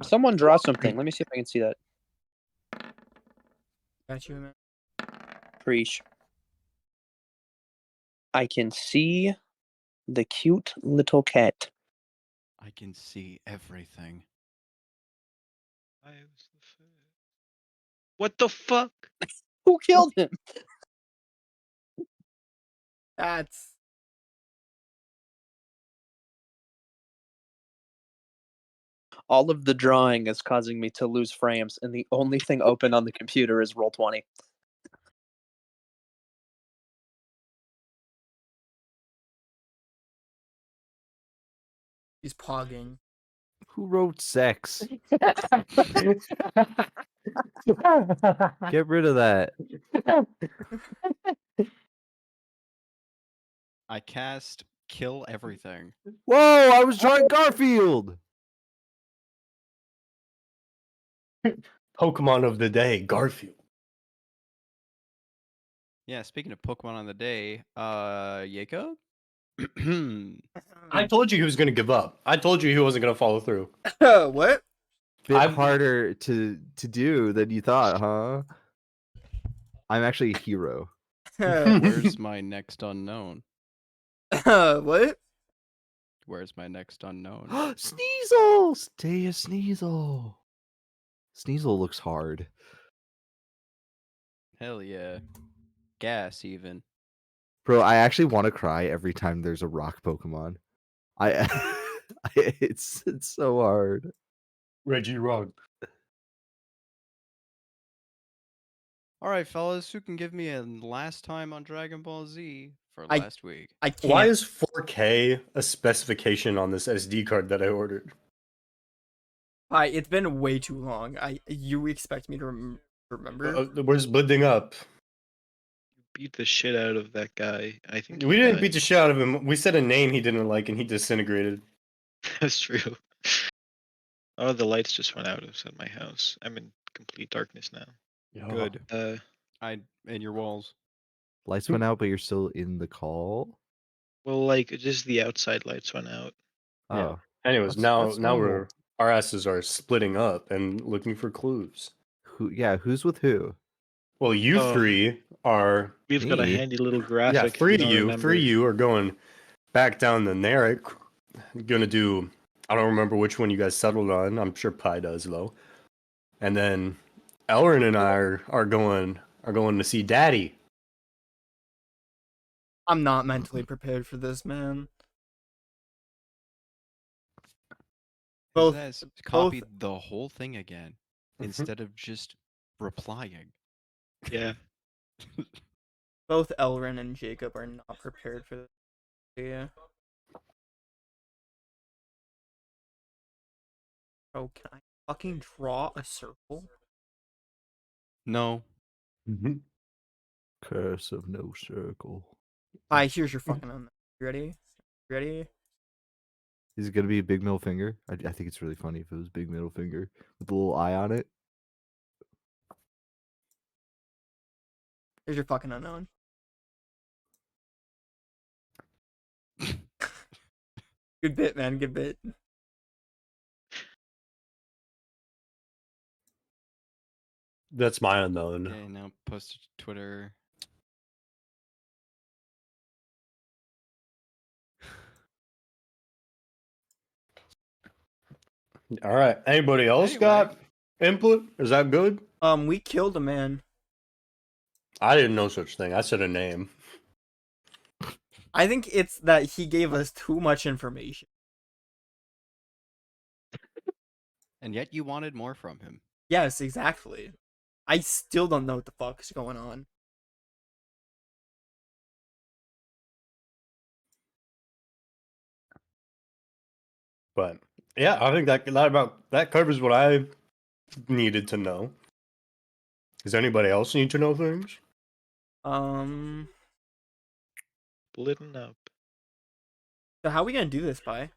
Someone draw something. Let me see if I can see that. Got you, man. Preach. I can see the cute little cat. I can see everything. What the fuck? Who killed him? That's All of the drawing is causing me to lose frames, and the only thing open on the computer is Roll20. he's pogging. Who wrote sex? Get rid of that. I cast kill everything. Whoa, I was drawing Garfield. Pokemon of the day, Garfield. Yeah, speaking of Pokemon on the day, Jacob? I told you he was going to give up. I told you he wasn't going to follow through. What? Bit harder to do than you thought, huh? I'm actually a hero. Where's my next unknown? What? Where's my next unknown? Sneasel! Stay a Sneasel. Sneasel looks hard. Hell yeah. Gas, even. Bro, I actually want to cry every time there's a rock Pokemon. It's so hard. Reggie Rock. Alright, fellas, who can give me a last time on Dragon Ball Z for I- last week? I can't. Why is 4K a specification on this SD card that I ordered? Hi, it's been way too long. You expect me to remember? We're splitting up. Beat the shit out of that guy. I think We didn't beat the shit out of him. We said a name he didn't like, and he disintegrated. That's true. Oh, the lights just went out at my house. I'm in complete darkness now. Good. Uh, And your walls. Lights went out, but you're still in the call? well, like just the outside lights went out. Oh. Yeah. Anyways, That's now normal. our asses are splitting up and looking for clues. Who's with who? Well, you three are. We've got a Me? handy little Yeah, graphic. three if of don't you. remember. Three of you are going back down the Narek. Gonna do. I don't remember which one you guys settled on. I'm sure Pi does though. And then Elrin and I are going to see Daddy. I'm not mentally prepared for this, man. Both- His ass copied the whole thing again instead of just replying. Yeah. Both Elrin and Jacob are not prepared for this. Yeah. Oh, can I fucking draw a circle? No. Curse of no circle. Hi, here's your fucking unknown. You ready? Ready? Is it gonna be a big middle finger? I think it's really funny if it was big middle finger with a little eye on it. Here's your fucking unknown. Good bit, man. Good bit. That's my unknown. Okay, now post it to Twitter. All right. Anybody else got input? Is that good? We killed a man. I didn't know such thing. I said a name. I think it's that he gave us too much information. And yet you wanted more from him. Yes, exactly. I still don't know what the fuck's going on. But yeah, I think that covers what I needed to know. Does anybody else need to know things? Splitting up. So how are we gonna do this, Pi?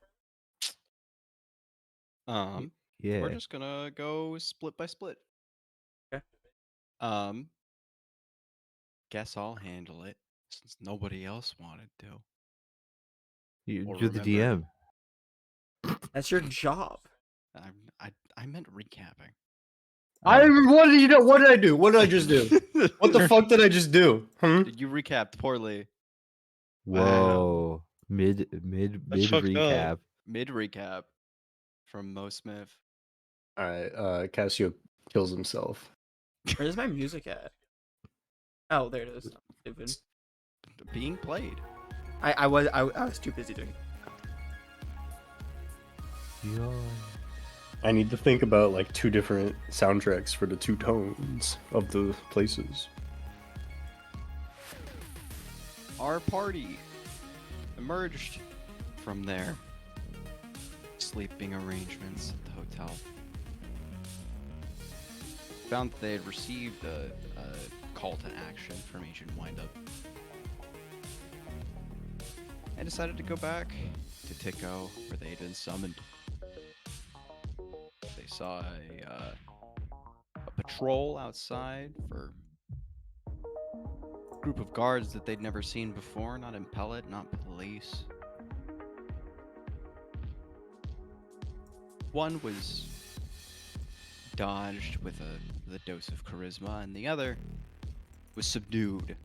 Yeah. We're just gonna go split by split. Okay. Guess I'll handle it since nobody else wanted to. You're Or the remember. DM. That's your job. I meant recapping. What did you do? What did I do? What did I just do? What the fuck did I just do? You recapped poorly. Whoa. Mid fucked up. recap. Mid recap from Mo Smith. All right. Cassio kills himself. Where's my music at? Oh, there it is. Stupid. Being played. I was too busy doing it. I need to think about like 2 different soundtracks for the 2 tones of the places. Our party emerged from their sleeping arrangements at the hotel. Found that they had received a call to action from Agent Windup. And decided to go back to Tico, where they had been summoned. They saw a patrol outside for a group of guards that they'd never seen before, not impelled, not police. One was dodged with a dose of charisma, and the other was subdued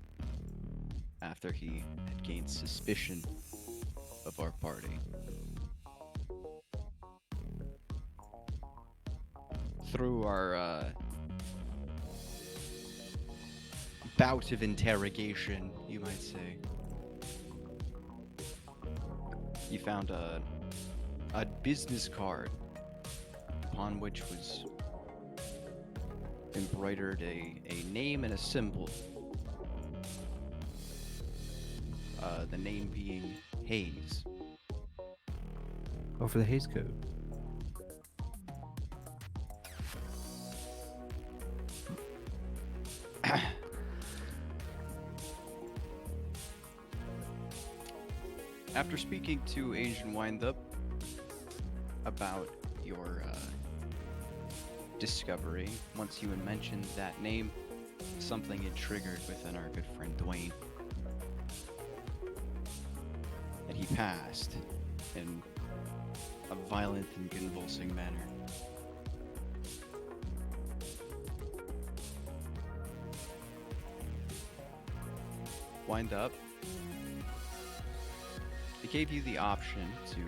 after he had gained suspicion of our party. Through our bout of interrogation, you might say, you found a business card upon which was embroidered a name and a symbol. The name being Hayes. Oh, for the Haze Code. After speaking to Agent Windup about your discovery, once you had mentioned that name, something had triggered within our good friend Dwayne. And he passed in a violent and convulsing manner. Windup, it gave you the option to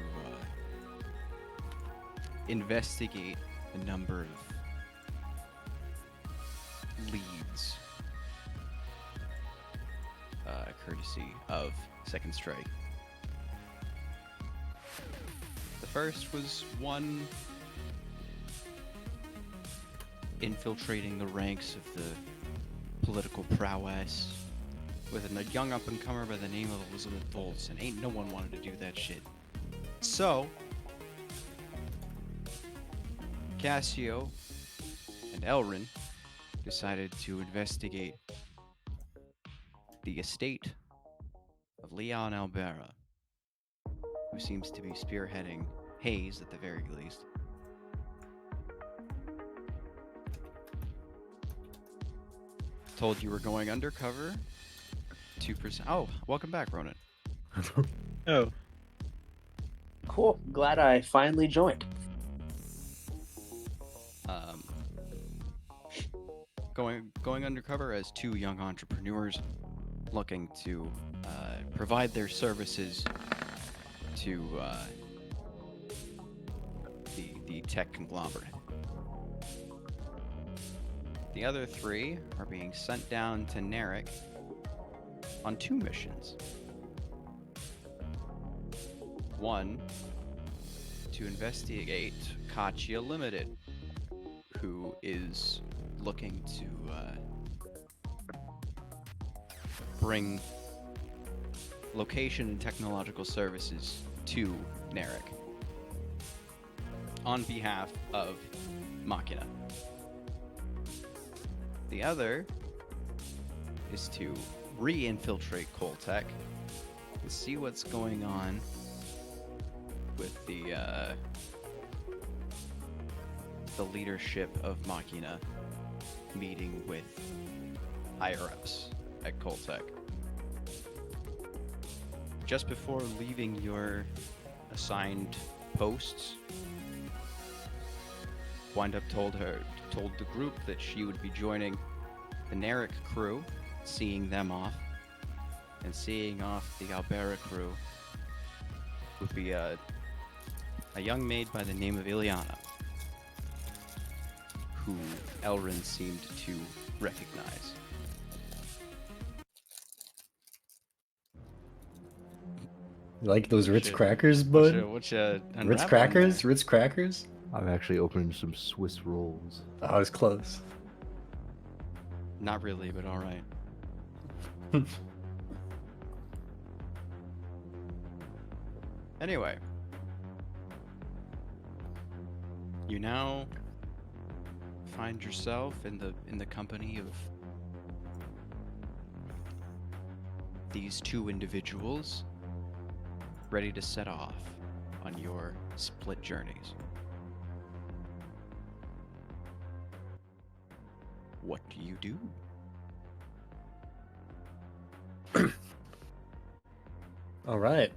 investigate a number of leads, courtesy of Second Strike. The first was one infiltrating the ranks of the political prowess with a young up-and-comer by the name of Elizabeth Volz, and ain't no one wanted to do that shit. So, Cassio and Elrin decided to investigate the estate of Leon Albera, who seems to be spearheading Hayes at the very least. Told you were going undercover. 2%. Oh, welcome back, Ronan. Oh, Cool. Glad I finally joined. Going undercover as 2 young entrepreneurs looking to provide their services to the tech conglomerate. The other 3 are being sent down to Narek on 2 missions. One, to investigate Kachia Limited, who is looking to bring location and technological services to Narek on behalf of Machina. The other is to re-infiltrate Coltech and see what's going on with the leadership of Machina meeting with higher-ups at Coltech. Just before leaving your assigned posts, Wind Up told the group that she would be joining the Narek crew, seeing them off, and seeing off the Albera crew would be a young maid by the name of Ileana, who Elrin seemed to recognize. You like those Ritz Shit. crackers, bud? Ritz Ritz crackers? Ritz crackers? I'm actually opening some Swiss rolls. I was close. Not really, but all right. Anyway, you now find yourself in the company of these two individuals, ready to set off on your split journeys. What do you do? All right.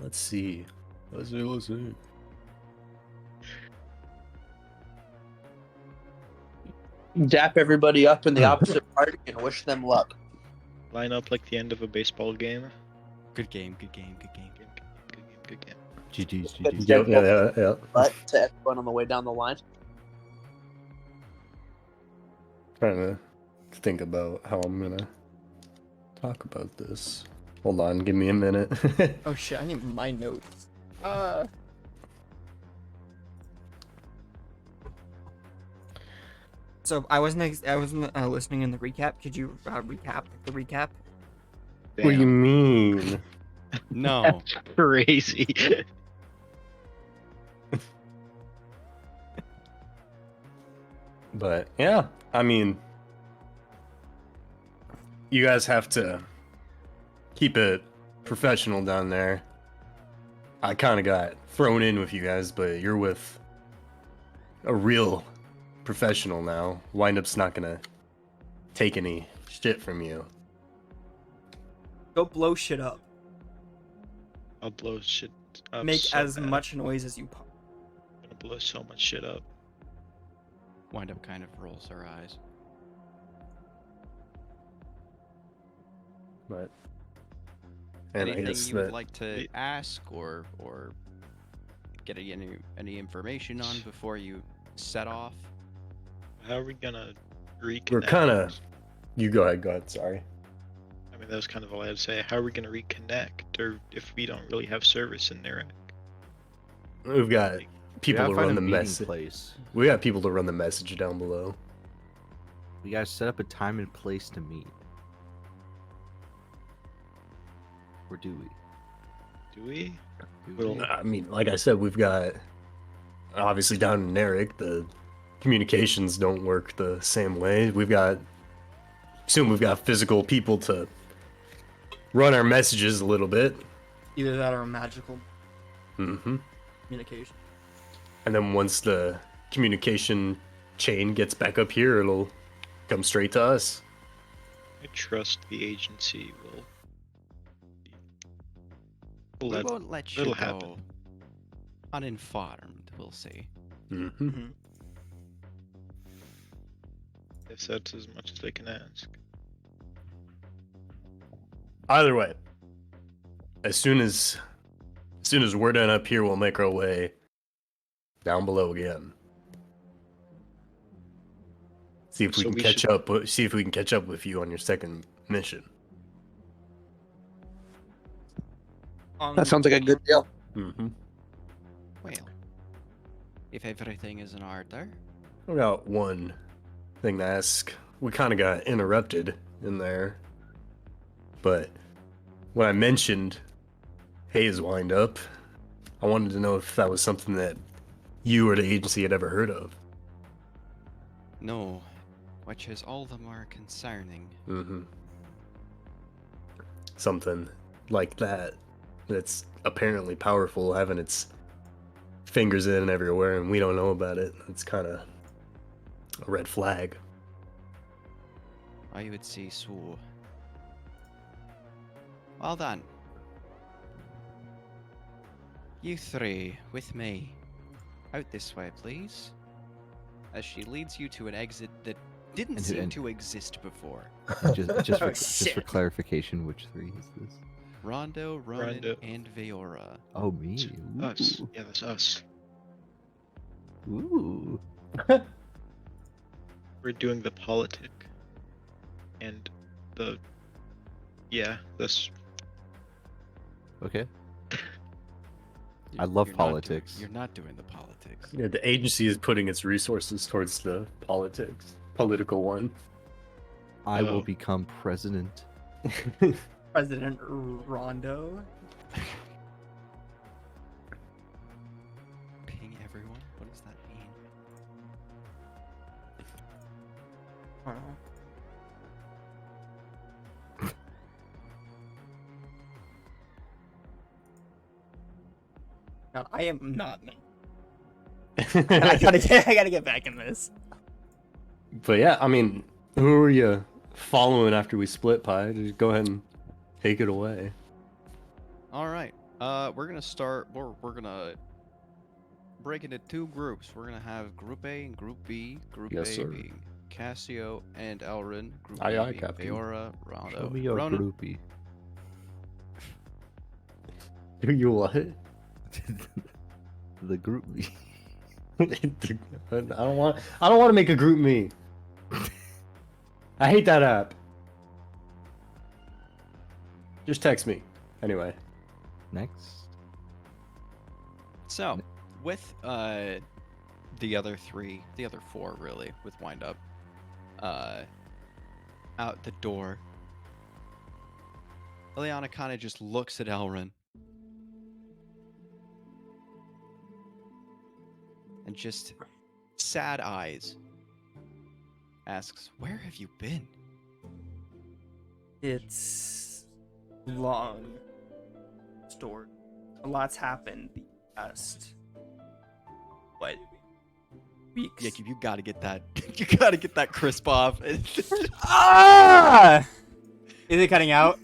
Let's see. Let's see. Dap everybody up in the opposite party and wish them luck. Line up like the end of a baseball game. Good game, good game, good game. Good game. GG's, Good GG's. job. Yeah. But to everyone on the way down the line. Trying to think about how I'm gonna talk about this. Hold on, give me a minute. Oh shit, I need my notes. So I wasn't listening in the recap. Could you recap the recap? What do you mean? No. Crazy. But yeah, I mean, you guys have to keep it professional down there. I kind of got thrown in with you guys, but you're with a real professional now. Windup's not gonna take any shit from you. Go blow shit up. I'll blow shit up. Make so as bad. much noise as you I'm gonna blow so much shit up. Wind Up kind of rolls her eyes. But and I Anything guess you would that like to ask or get any information on before you set off? How are we gonna reconnect? we're kind of. You go ahead. Sorry. I mean, that was kind of all I had to say. How are we gonna reconnect, or if we don't really have service in Narek? We've got people to We gotta find run a the meeting message. place. We got people to run the message down below. We gotta set up a time and place to meet. Or do we? Do we? Do Well, we? I mean, like I said, we've got obviously down in Narek, the communications don't work the same way. We've got physical people to run our messages a little bit. either that or magical Mm-hmm. communication. And then once the communication chain gets back up here, it'll come straight to us. I trust the agency will. We Let, won't let you it'll go happen. uninformed, we'll see. Mm-hmm. if that's as much as they can ask. Either way, as soon as we're done up here, we'll make our way down below again. See if we So can we catch should- up. See if we can catch up with you on your second mission. That sounds like a good deal. Mm-hmm. Well, if everything is in order. I got one thing to ask. We kind of got interrupted in there, but when I mentioned Hayes Wind Up, I wanted to know if that was something that you or the agency had ever heard of. No, which is all the more concerning. Mm-hmm. Something like that that's apparently powerful, having its fingers in everywhere, and we don't know about it. It's kind of a red flag. I would say so. Well then. You three, with me. Out this way, please. As she leads you to an exit that didn't And- seem and- to exist before. And just Oh, for shit. clarification, which 3 is this? Rondo, Ronan, Rondo. and Veora. Oh, me. Us. Ooh. Yeah, that's us. Ooh. We're doing the politic. And the... Yeah, this... Okay. I You're love not doing- politics. you're not doing the politics. Yeah, the agency is putting its resources towards the political one. I will Oh. become president. President Rondo. Ping everyone? What does that mean? I don't know. God, I am not. I gotta get back in this. But yeah, I mean, who were you following after we split, Pi? Just go ahead and take it away. All right. We're gonna start. We're gonna break into 2 groups. We're gonna have Group A and Group B. Group Yes, A sir. being Cassio and Elrin. Group Aye, B aye, being Captain. Veora, Rondo, Show me your Ronan. groupie. Who you what? The group me. I don't want to make a group me. I hate that app. Just text me. Anyway. Next. So, with the other 4 really, with Wind Up, out the door, Ileana kind of just looks at Elrin and just sad eyes asks, "Where have you been?" It's long story. A lot's happened the past weeks. Yeah, you gotta get that. You gotta get that crisp off. Ah! Is it cutting out?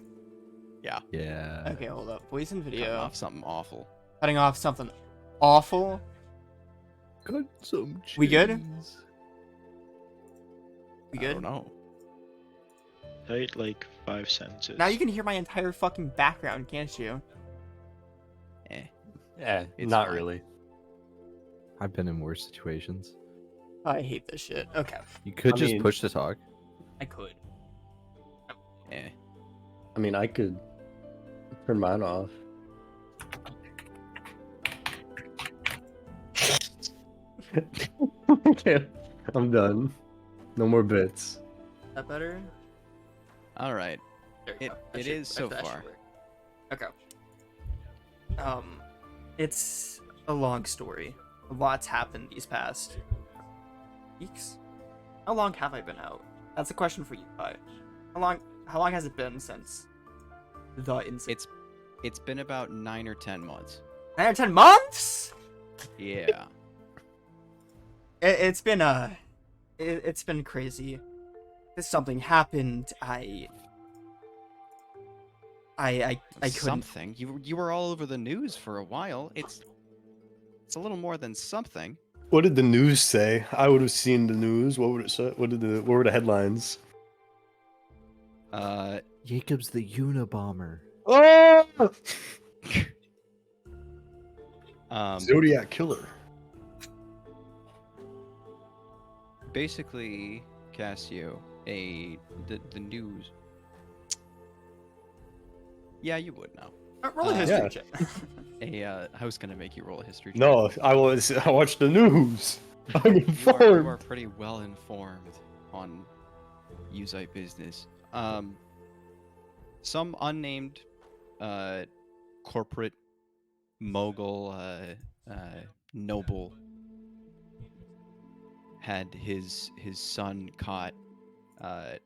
Yeah. Okay, hold up. Voice and Cutting video. off something awful. Cutting off something awful. Cut some cheese. We good? We I good? don't know. Tight like 5 sentences. Now you can hear my entire fucking background, can't you? Yeah, It's not fine. really. I've been in worse situations. I hate this shit. Okay, You could I just mean- push to talk. I could. Eh. I mean, I could turn mine off. Okay, I'm done. No more bits. Is that better? All right. There you It- go. That it should- is so that should far. work. Okay. It's a long story. A lot's happened these past weeks. How long have I been out? That's a question for you, Pi. How long has it been since the incident? It's been about 9 or 10 months. 9 or 10 months? Yeah. It's been it's been crazy. Something happened. I couldn't. Something. You were all over the news for a while. It's a little more than something. What did the news say? I would have seen the news. What would it say? What were the headlines? Jacob's the Unabomber. Oh! Zodiac killer. Basically, Cassio, the news. Yeah, you would know. Roll a Uh, history yeah. I was gonna make you roll a history check. No, I watched the news. I'm You are informed. pretty well informed on Uzite business. Some unnamed corporate mogul noble had his son caught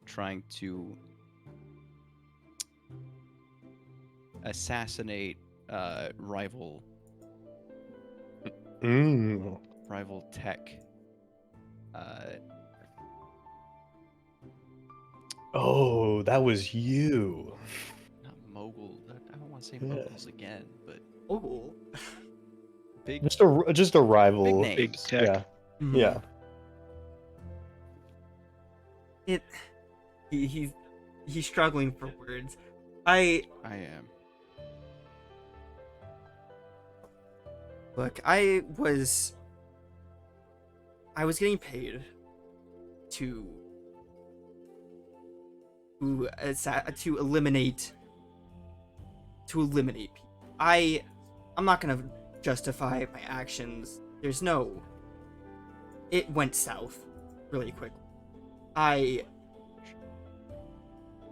trying to assassinate rival tech. Oh, that was you. Not mogul. I don't want to say Yeah. moguls again, but Oh, Big, just a rival. big Big names. tech. Yeah, Mhm. yeah. He's struggling for words. I am. Look, I was getting paid to eliminate people. I'm not gonna justify my actions. There's no. It went south really quick.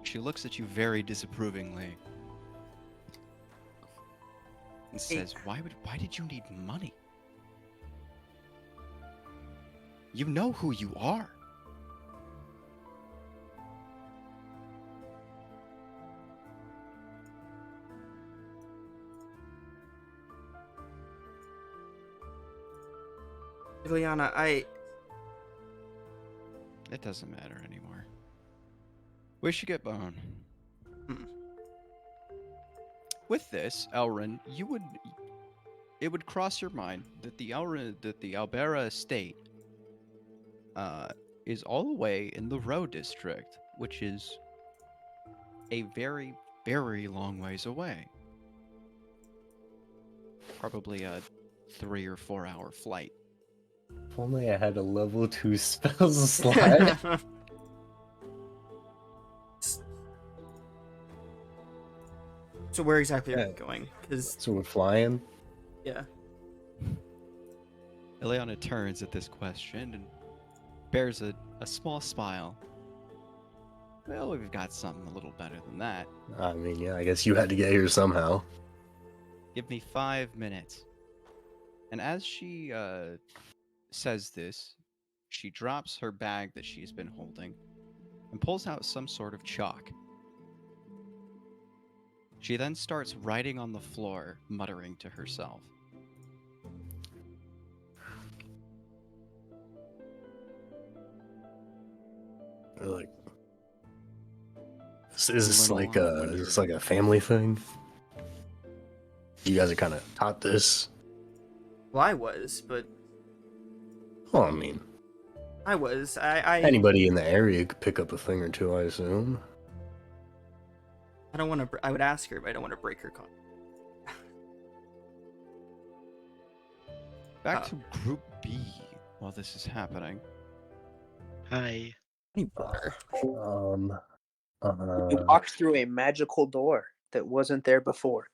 She looks at you very disapprovingly and says, why did you need money? You know who you are. Ileana, It doesn't matter anymore. We should get bone. Hmm. With this, Elrin, it would cross your mind that the Albera estate is all the way in the Row district, which is a very, very long ways away. Probably a 3 or 4 hour flight. If only I had a level 2 spell slot. So where exactly are Yeah. we going? Because So we're flying. yeah, Ileana turns at this question and bears a small smile. Well, we've got something a little better than that. I mean, yeah, I guess you had to get here somehow. Give me 5 minutes. And as she says this, she drops her bag that she's been holding and pulls out some sort of chalk. She then starts writing on the floor, muttering to herself. Like, is this Little, like I a wonder. is this like a family thing? You guys are kind of taught this. well, I was, but Well, I mean, I anybody in the area could pick up a thing or two, I assume. I don't want to. I would ask her, but I don't want to break her contract. Back to Group B while this is happening. Hi. Brother. You Uh, walked through a magical door that wasn't there before.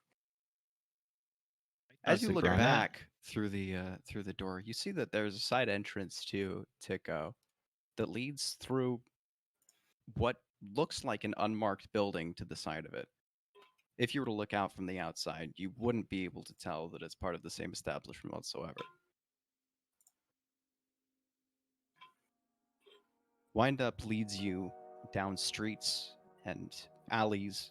As That's you the look ground. back through the door, you see that there's a side entrance to Tico that leads through what looks like an unmarked building to the side of it. If you were to look out from the outside, you wouldn't be able to tell that it's part of the same establishment whatsoever. Wind Up leads you down streets and alleys,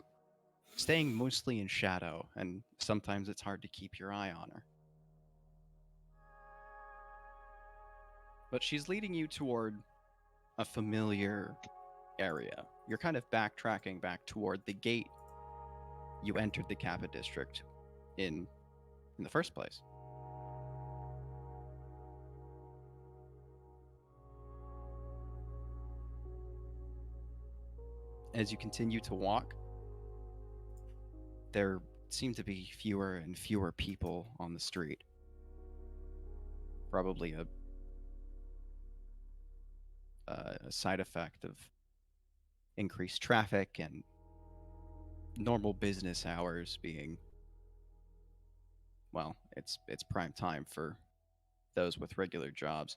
staying mostly in shadow, and sometimes it's hard to keep your eye on her. But she's leading you toward a familiar area. You're kind of backtracking back toward the gate you entered the Kappa district in the first place. As you continue to walk, there seem to be fewer and fewer people on the street. Probably a side effect of increased traffic and normal business hours being, well, it's prime time for those with regular jobs.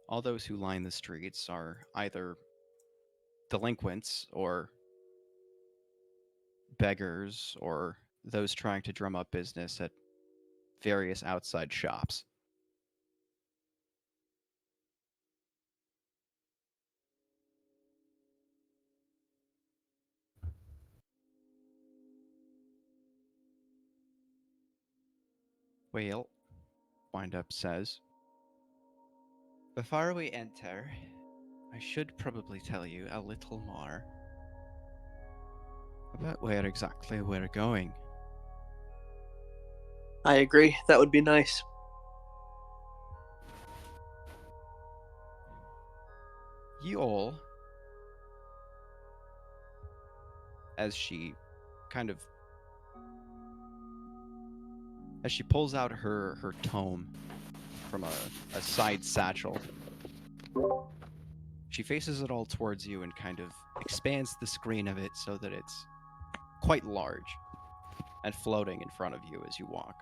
All those who line the streets are either delinquents or beggars or those trying to drum up business at various outside shops. Well, Wind Up says, before we enter, I should probably tell you a little more about where exactly we're going. I agree. That would be nice. You all, as she kind of, as she pulls out her tome from a side satchel, she faces it all towards you and kind of expands the screen of it so that it's quite large and floating in front of you as you walk.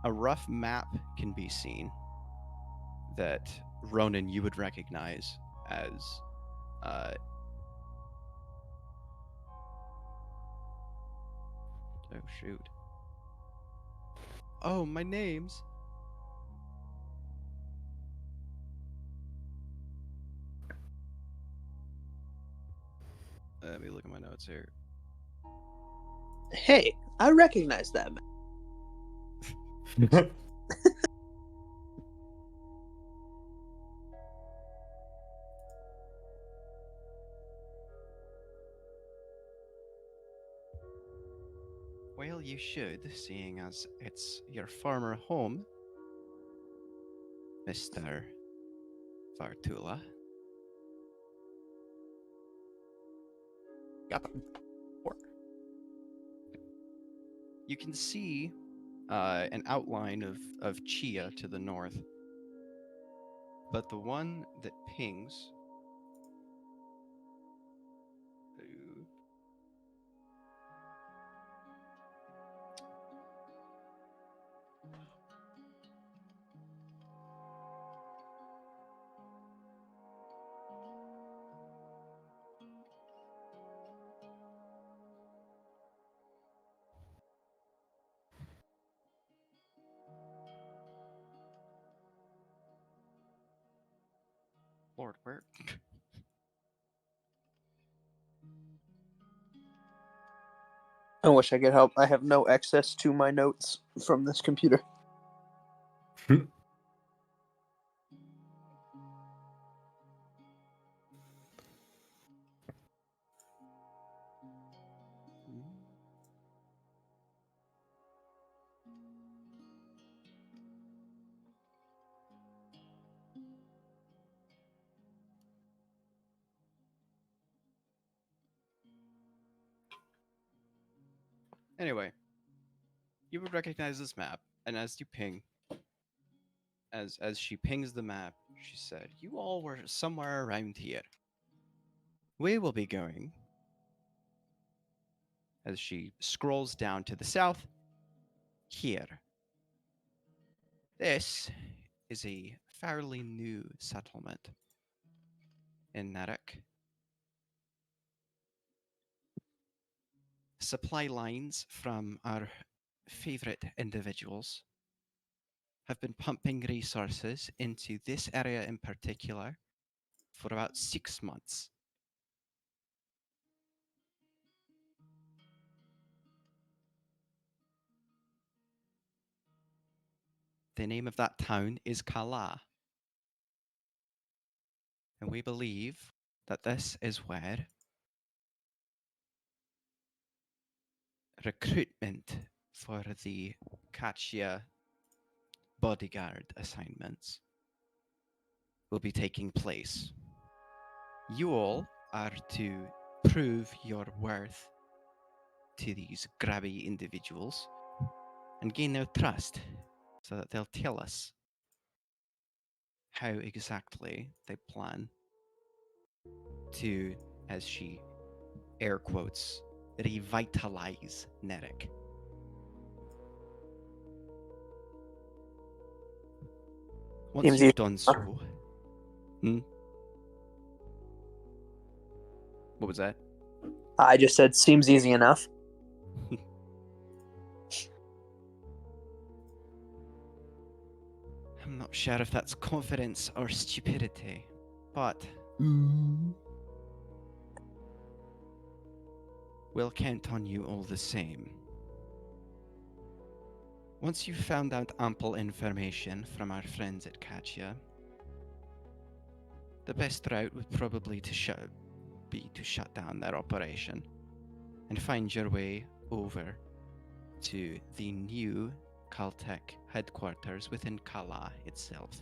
A rough map can be seen that, Ronan, you would recognize as oh shoot. Oh, my name's let me look at my notes here. Hey, I recognize that. Well, you should, seeing as it's your former home, Mr. Vartula. Got the four. You can see an outline of Chia to the north, but the one that pings Lord, where? I wish I could help. I have no access to my notes from this computer. Anyway, you would recognize this map, and as you ping, as she pings the map, she said, "You all were somewhere around here. We will be going." As she scrolls down to the south, here. This is a fairly new settlement in Narek. Supply lines from our favorite individuals have been pumping resources into this area in particular for about 6 months. The name of that town is Kala. And we believe that this is where recruitment for the Kachia bodyguard assignments will be taking place. You all are to prove your worth to these grabby individuals and gain their trust so that they'll tell us how exactly they plan to, as she air quotes, revitalize Nerek. Once Seems you've easy. done so... What was that? I just said seems easy enough. I'm not sure if that's confidence or stupidity, but we'll count on you all the same. Once you've found out ample information from our friends at Kachia, the best route would probably be to shut down their operation. and find your way over to the new Caltech headquarters within Kala itself.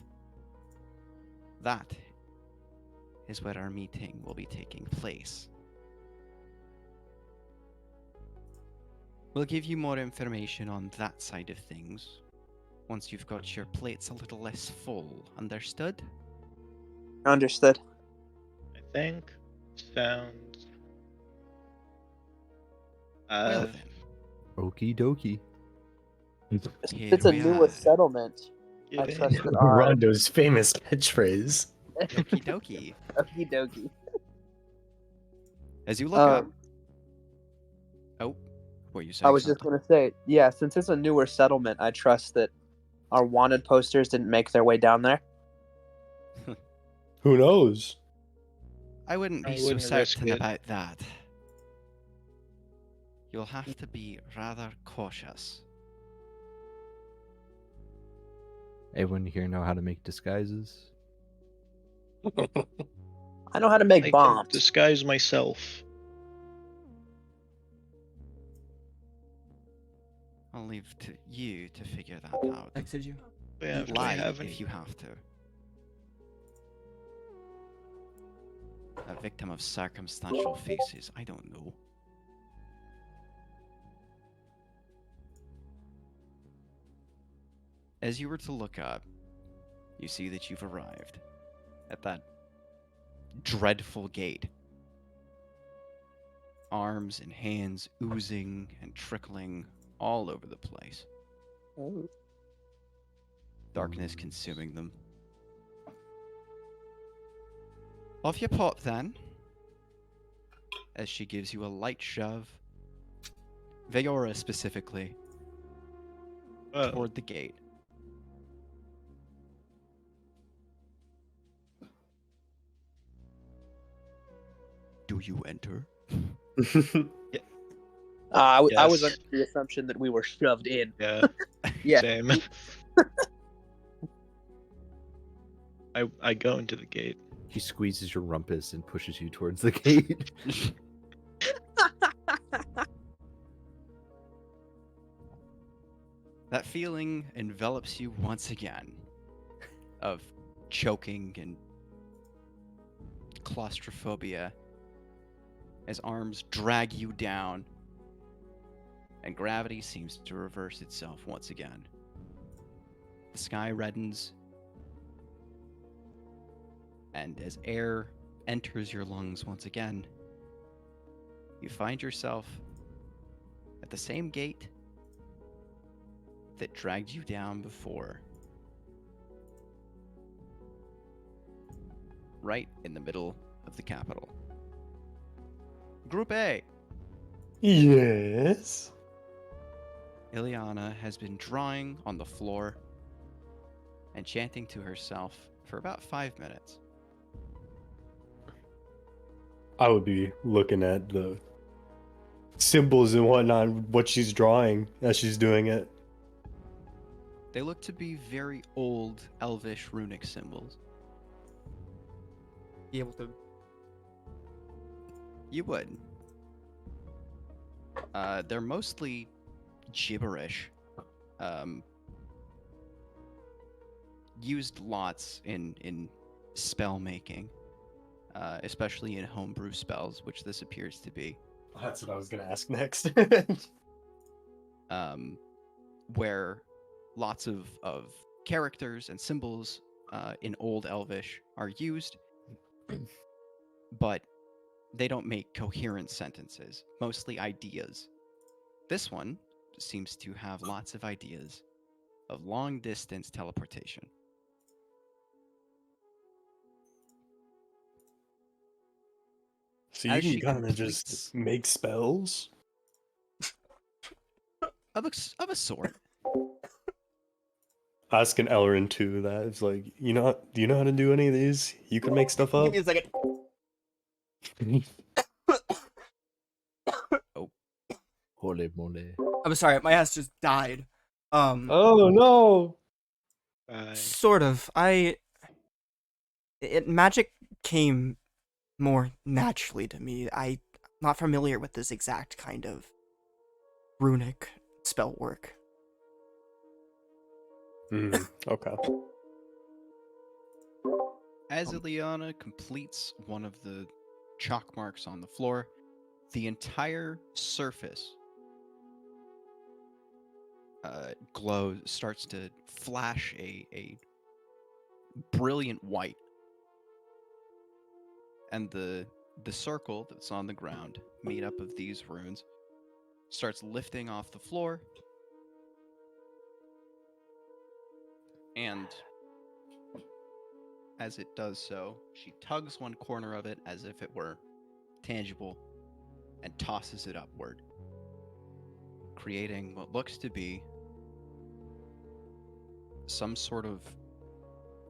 That is where our meeting will be taking place. We'll give you more information on that side of things once you've got your plates a little less full. Understood? Understood. I think sounds. Well then, Okie dokie. here It's a we newer are. settlement. I giving- trust that our Rondo's famous catchphrase. Okie dokie. okie dokie. As you look up, Um, oh, were you saying I was just something? gonna say, yeah, since it's a newer settlement, I trust that our wanted posters didn't make their way down there. Who knows? I wouldn't be I so wouldn't risk certain it. about that. You'll have to be rather cautious. Everyone here know how to make disguises? I know how to make I can bombs. disguise myself. I'll leave to you to figure that out. Texted you. Yeah, do I Lie have any? if you have to. A victim of circumstantial faces, I don't know. As you were to look up, you see that you've arrived at that dreadful gate. Arms and hands oozing and trickling all over the place. Oh. Darkness consuming them. Off you pop then, as she gives you a light shove, Veora specifically, Oh, toward the gate. Do you enter? I was Yes. under the assumption that we were shoved in. yeah, Yeah. same. I go into the gate. He squeezes your rumpus and pushes you towards the gate. That feeling envelops you once again of choking and claustrophobia as arms drag you down and gravity seems to reverse itself once again. The sky reddens, and as air enters your lungs once again, you find yourself at the same gate that dragged you down before. Right in the middle of the capital. Group A. Yes. Ileana has been drawing on the floor and chanting to herself for about 5 minutes. I would be looking at the symbols and whatnot, what she's drawing as she's doing it. They look to be very old elvish runic symbols. Be able to. You would. They're mostly gibberish. Used lots in spell making, especially in homebrew spells, which this appears to be. That's what I was gonna ask next. Where lots of characters and symbols in Old Elvish are used, but they don't make coherent sentences, mostly ideas. This one seems to have lots of ideas of long-distance teleportation. So you As can she kind of completes- just make spells? Of a sort. Asking Elrin too, that it's like, do you know how to do any of these? You can make stuff up? Give me a second. Holy moly. I'm sorry, my ass just died. Oh no! Sort of. Magic came more naturally to me. not familiar with this exact kind of runic spell work. Okay. As Ileana completes one of the chalk marks on the floor, the entire surface starts to flash a brilliant white, and the circle that's on the ground, made up of these runes, starts lifting off the floor, and as it does so, she tugs one corner of it as if it were tangible and tosses it upward, creating what looks to be some sort of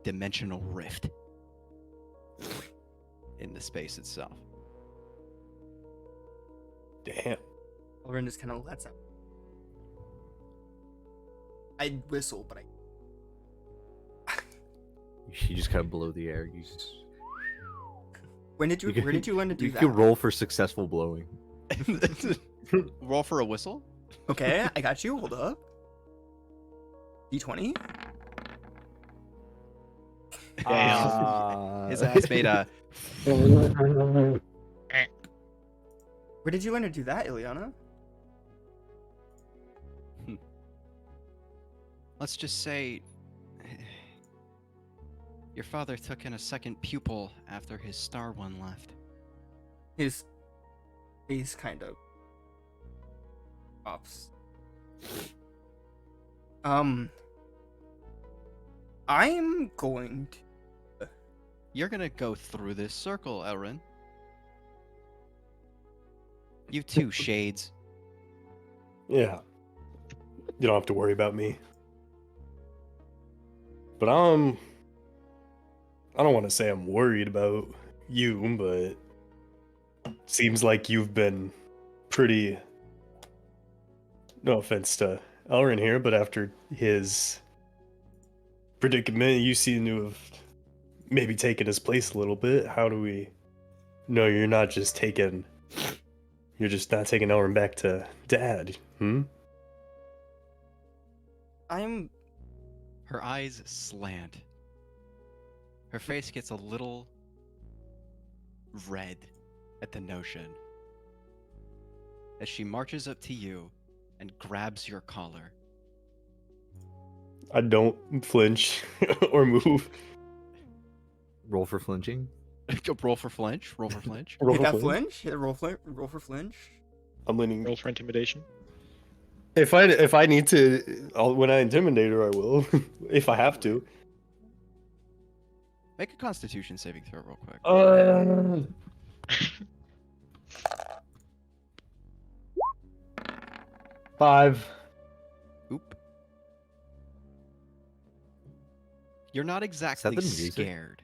dimensional rift in the space itself. Damn. Elrin just kind of lets out. I'd whistle, but I. You just kind of blow the air. You just. Where did you learn to do you that? can roll for successful blowing. Roll for a whistle? Okay, I got you. Hold up. D20. His ass made a. Where did you learn to do that, Ileana? Let's just say your father took in a second pupil after his star one left. His face kind of pops. I'm going to. You're gonna go through this circle, Elrin. You too, Shades. Yeah. You don't have to worry about me. But I don't want to say I'm worried about you, but seems like you've been pretty, no offense to Elrin here, but after his predicament, you seem to have maybe taken his place a little bit. How do we know you're not just not taking Elrin back to Dad? Her eyes slant. Her face gets a little red at the notion as she marches up to you and grabs your collar. I don't flinch or move. Roll for flinching. Roll for flinch. Roll for flinch. Roll Hit for that flinch. flinch. Hit roll for flinch. I'm leaning. Roll for intimidation. If I need to, when I intimidate her, I will. If I have to. Make a Constitution saving throw real quick. 5. Oop. You're not exactly the music? scared.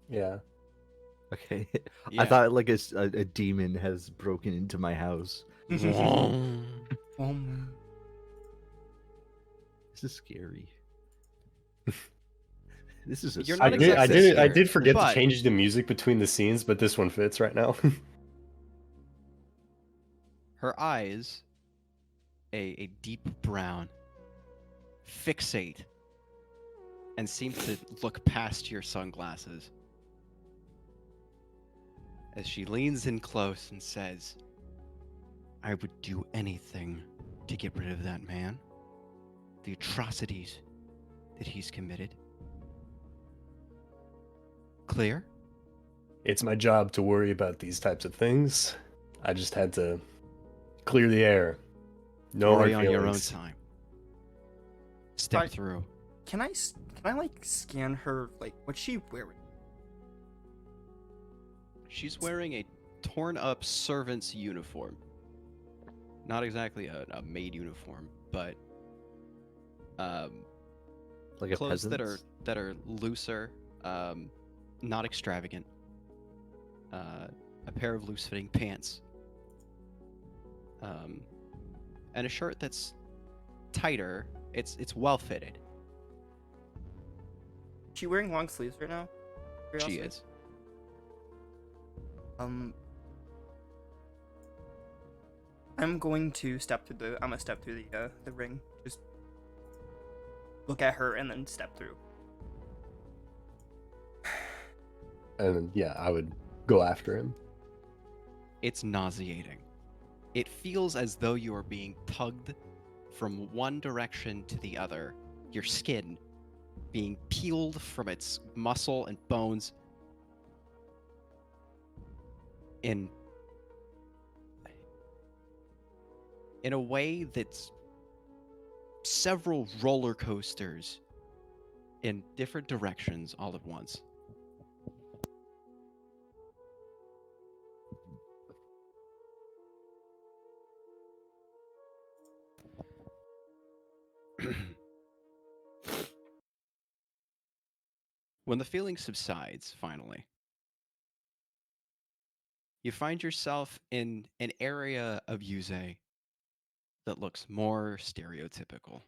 Yeah. Okay. Yeah. I thought like a demon has broken into my house. This is scary. This is a You're I not did. exactly I scared, did forget but- to change the music between the scenes, but this one fits right now. Her eyes, a deep brown, fixate and seem to look past your sunglasses as she leans in close and says, I would do anything to get rid of that man. The atrocities that he's committed. Clear? It's my job to worry about these types of things. I just had to clear the air. No Worry hard on your own feelings. time. Step Alright. through. Can I like scan her? Like, what's she wearing? She's wearing a torn up servant's uniform. Not exactly a maid uniform, but Like a clothes peasant's? that are looser, not extravagant. A pair of loose fitting pants. And a shirt that's tighter. It's well fitted. She wearing long sleeves right now? She Curiosity? is. I'm going to step through the. I'm gonna step through the ring. Just look at her and then step through. And yeah, I would go after him. It's nauseating. It feels as though you are being tugged from one direction to the other, your skin being peeled from its muscle and bones in a way that's several roller coasters in different directions all at once. When the feeling subsides, finally, you find yourself in an area of Yuze that looks more stereotypical.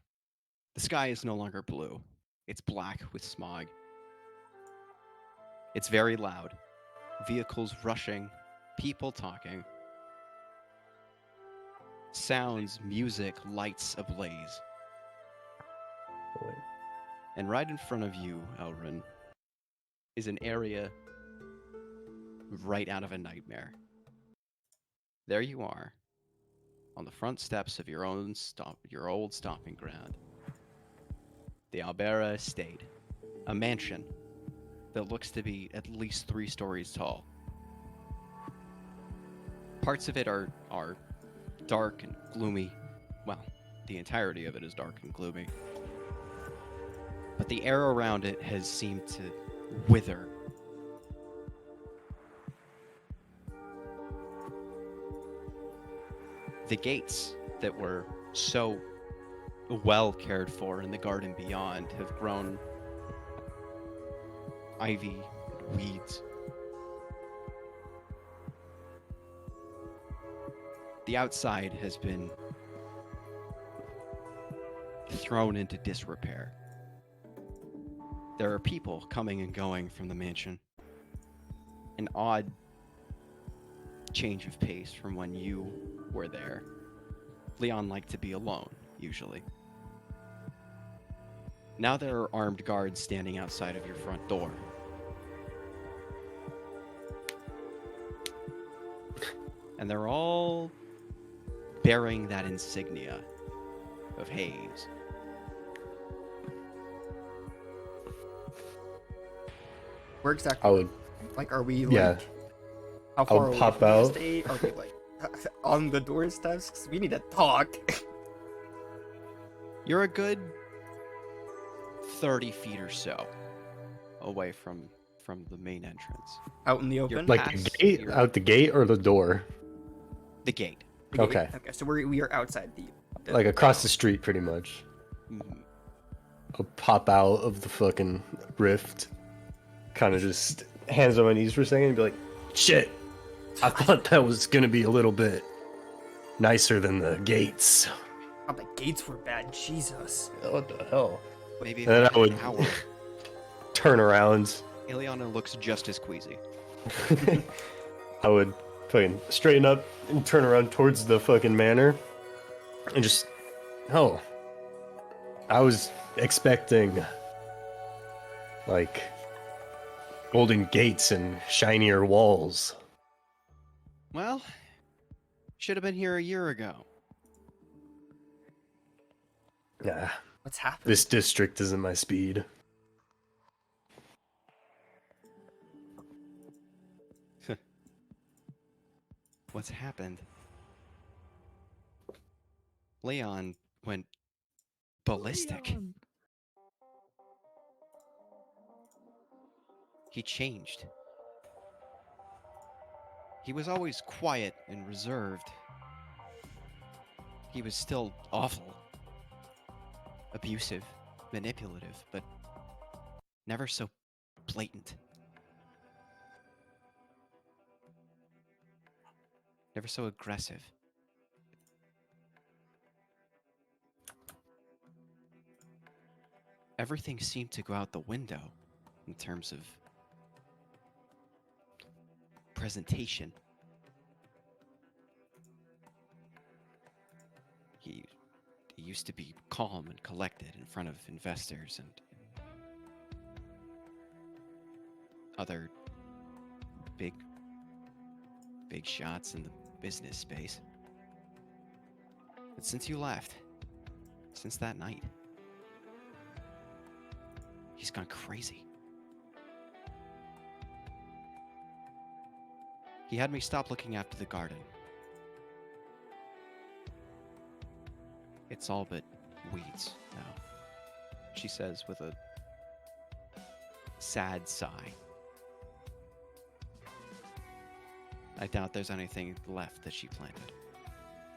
The sky is no longer blue. It's black with smog. It's very loud. Vehicles rushing, people talking. Sounds, music, lights ablaze. And right in front of you, Elrin, is an area right out of a nightmare. There you are, on the front steps of your old stomping ground. The Albera Estate, a mansion that looks to be at least 3 stories tall. Parts of it are dark and gloomy. Well, the entirety of it is dark and gloomy. But the air around it has seemed to wither. The gates that were so well cared for in the garden beyond have grown ivy and weeds. The outside has been thrown into disrepair. There are people coming and going from the mansion. An odd change of pace from when you were there. Leon liked to be alone, usually. Now there are armed guards standing outside of your front door. And they're all bearing that insignia of haze. Where exactly? I would, Like, are we like? yeah. How far I'll away pop from the out. estate? Are we like on the doorsteps? 'Cause we need to talk. You're a good 30 feet or so away from the main entrance. Out in the open. Like Pass the gate, your- out the gate or the door? The gate. The gate. Okay. Okay. So we are outside the. Like across the street, pretty much. Mhm. I'll pop out of the fucking rift, kind of just hands on my knees for a second and be like, shit, I thought that was gonna be a little bit nicer than the gates. Oh, the gates were bad. Jesus. What the hell? Maybe And then if I would hour, turn around. Ileana looks just as queasy. I would fucking straighten up and turn around towards the fucking manor and just, oh, I was expecting like golden gates and shinier walls. Well, should have been here a year ago. Nah, What's happening? this district isn't my speed. What's happened? Leon went ballistic. He changed. He was always quiet and reserved. He was still awful, abusive, manipulative, but never so blatant. Never so aggressive. Everything seemed to go out the window in terms of presentation. He used to be calm and collected in front of investors and other big shots in the business space. But since you left, since that night, he's gone crazy. He had me stop looking after the garden. It's all but weeds now, she says with a sad sigh. I doubt there's anything left that she planted.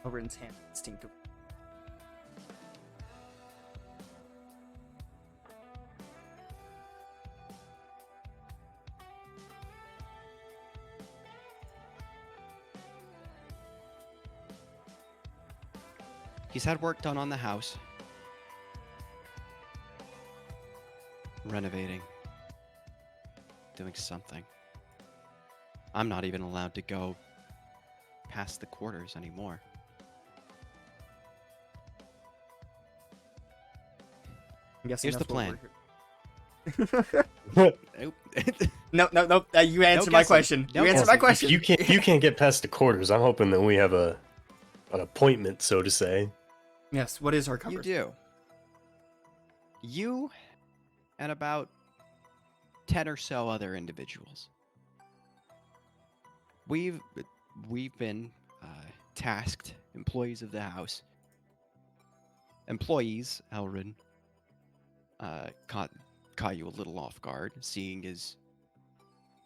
Elrin's hand instinctively. He's had work done on the house. Renovating. Doing something. I'm not even allowed to go past the quarters anymore. I'm guessing Here's the that's what plan. we're here- Nope. No. You answered my guessing. question. No You answered my question. You can't get past the quarters. I'm hoping that we have an appointment, so to say. Yes. What is our cover? You do. You and about 10 or so other individuals. We've been tasked, employees of the house. Employees, Elrin, caught you a little off guard, seeing as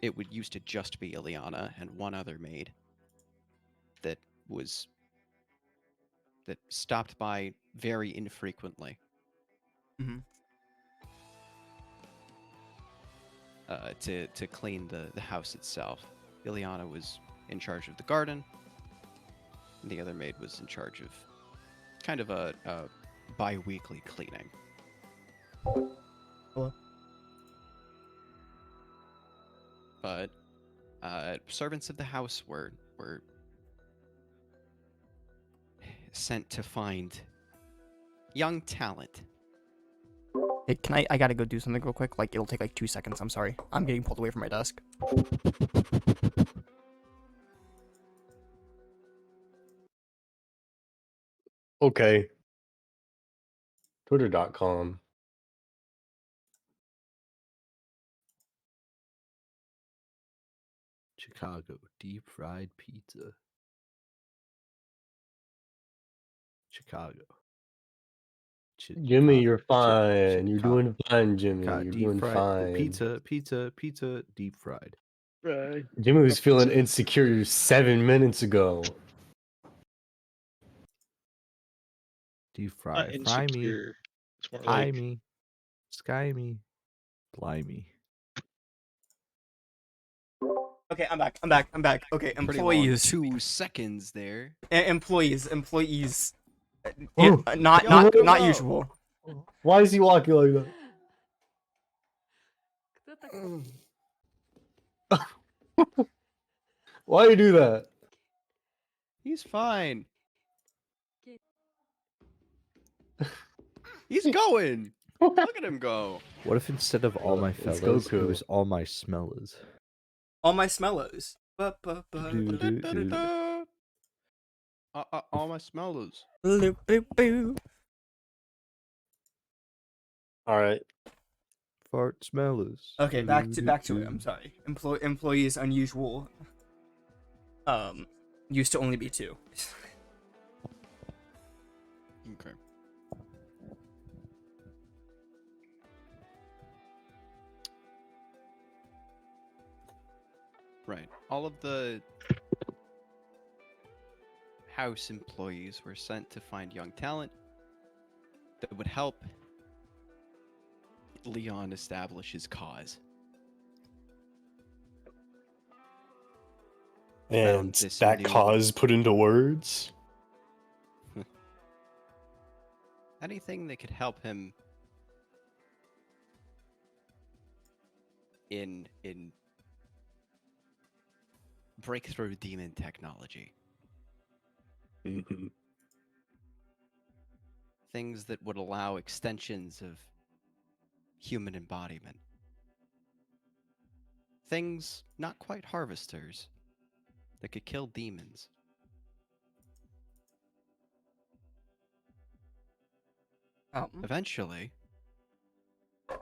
it would used to just be Ileana and one other maid that stopped by very infrequently. Mhm. To clean the house itself. Ileana was in charge of the garden, and the other maid was in charge of kind of a bi-weekly cleaning. Hello? But servants of the house were sent to find young talent. Hey, I gotta go do something real quick. Like, it'll take like 2 seconds. I'm sorry. I'm getting pulled away from my desk. Okay. Twitter.com. Chicago deep fried pizza. Chicago. Jimmy, you're fine. You're doing fine, Jimmy. You're deep doing fried fine. pizza, deep fried. Right. Jimmy was feeling insecure 7 minutes ago. Deep Not fried. Fry me, insecure. It's more pie like me, sky me, fly me. Okay, I'm back. Okay, Pretty long employees. 2 seconds there. Employees. Oh. Not usual. Why is he walking like that? Why you do that? He's fine. He's going. Look at him go. What if instead of all my It's fellas, it Goku. was all my smellers? All my smellos. All my smellers. All right. Fart smellers. Okay, back to it. I'm sorry. Employees unusual. Used to only be 2. Okay. Right. All of the house employees were sent to find young talent that would help Leon establish his cause. And this that new- cause put into words? Anything that could help him in breakthrough demon technology. Mhm. Things that would allow extensions of human embodiment. Things not quite harvesters that could kill demons. Eventually,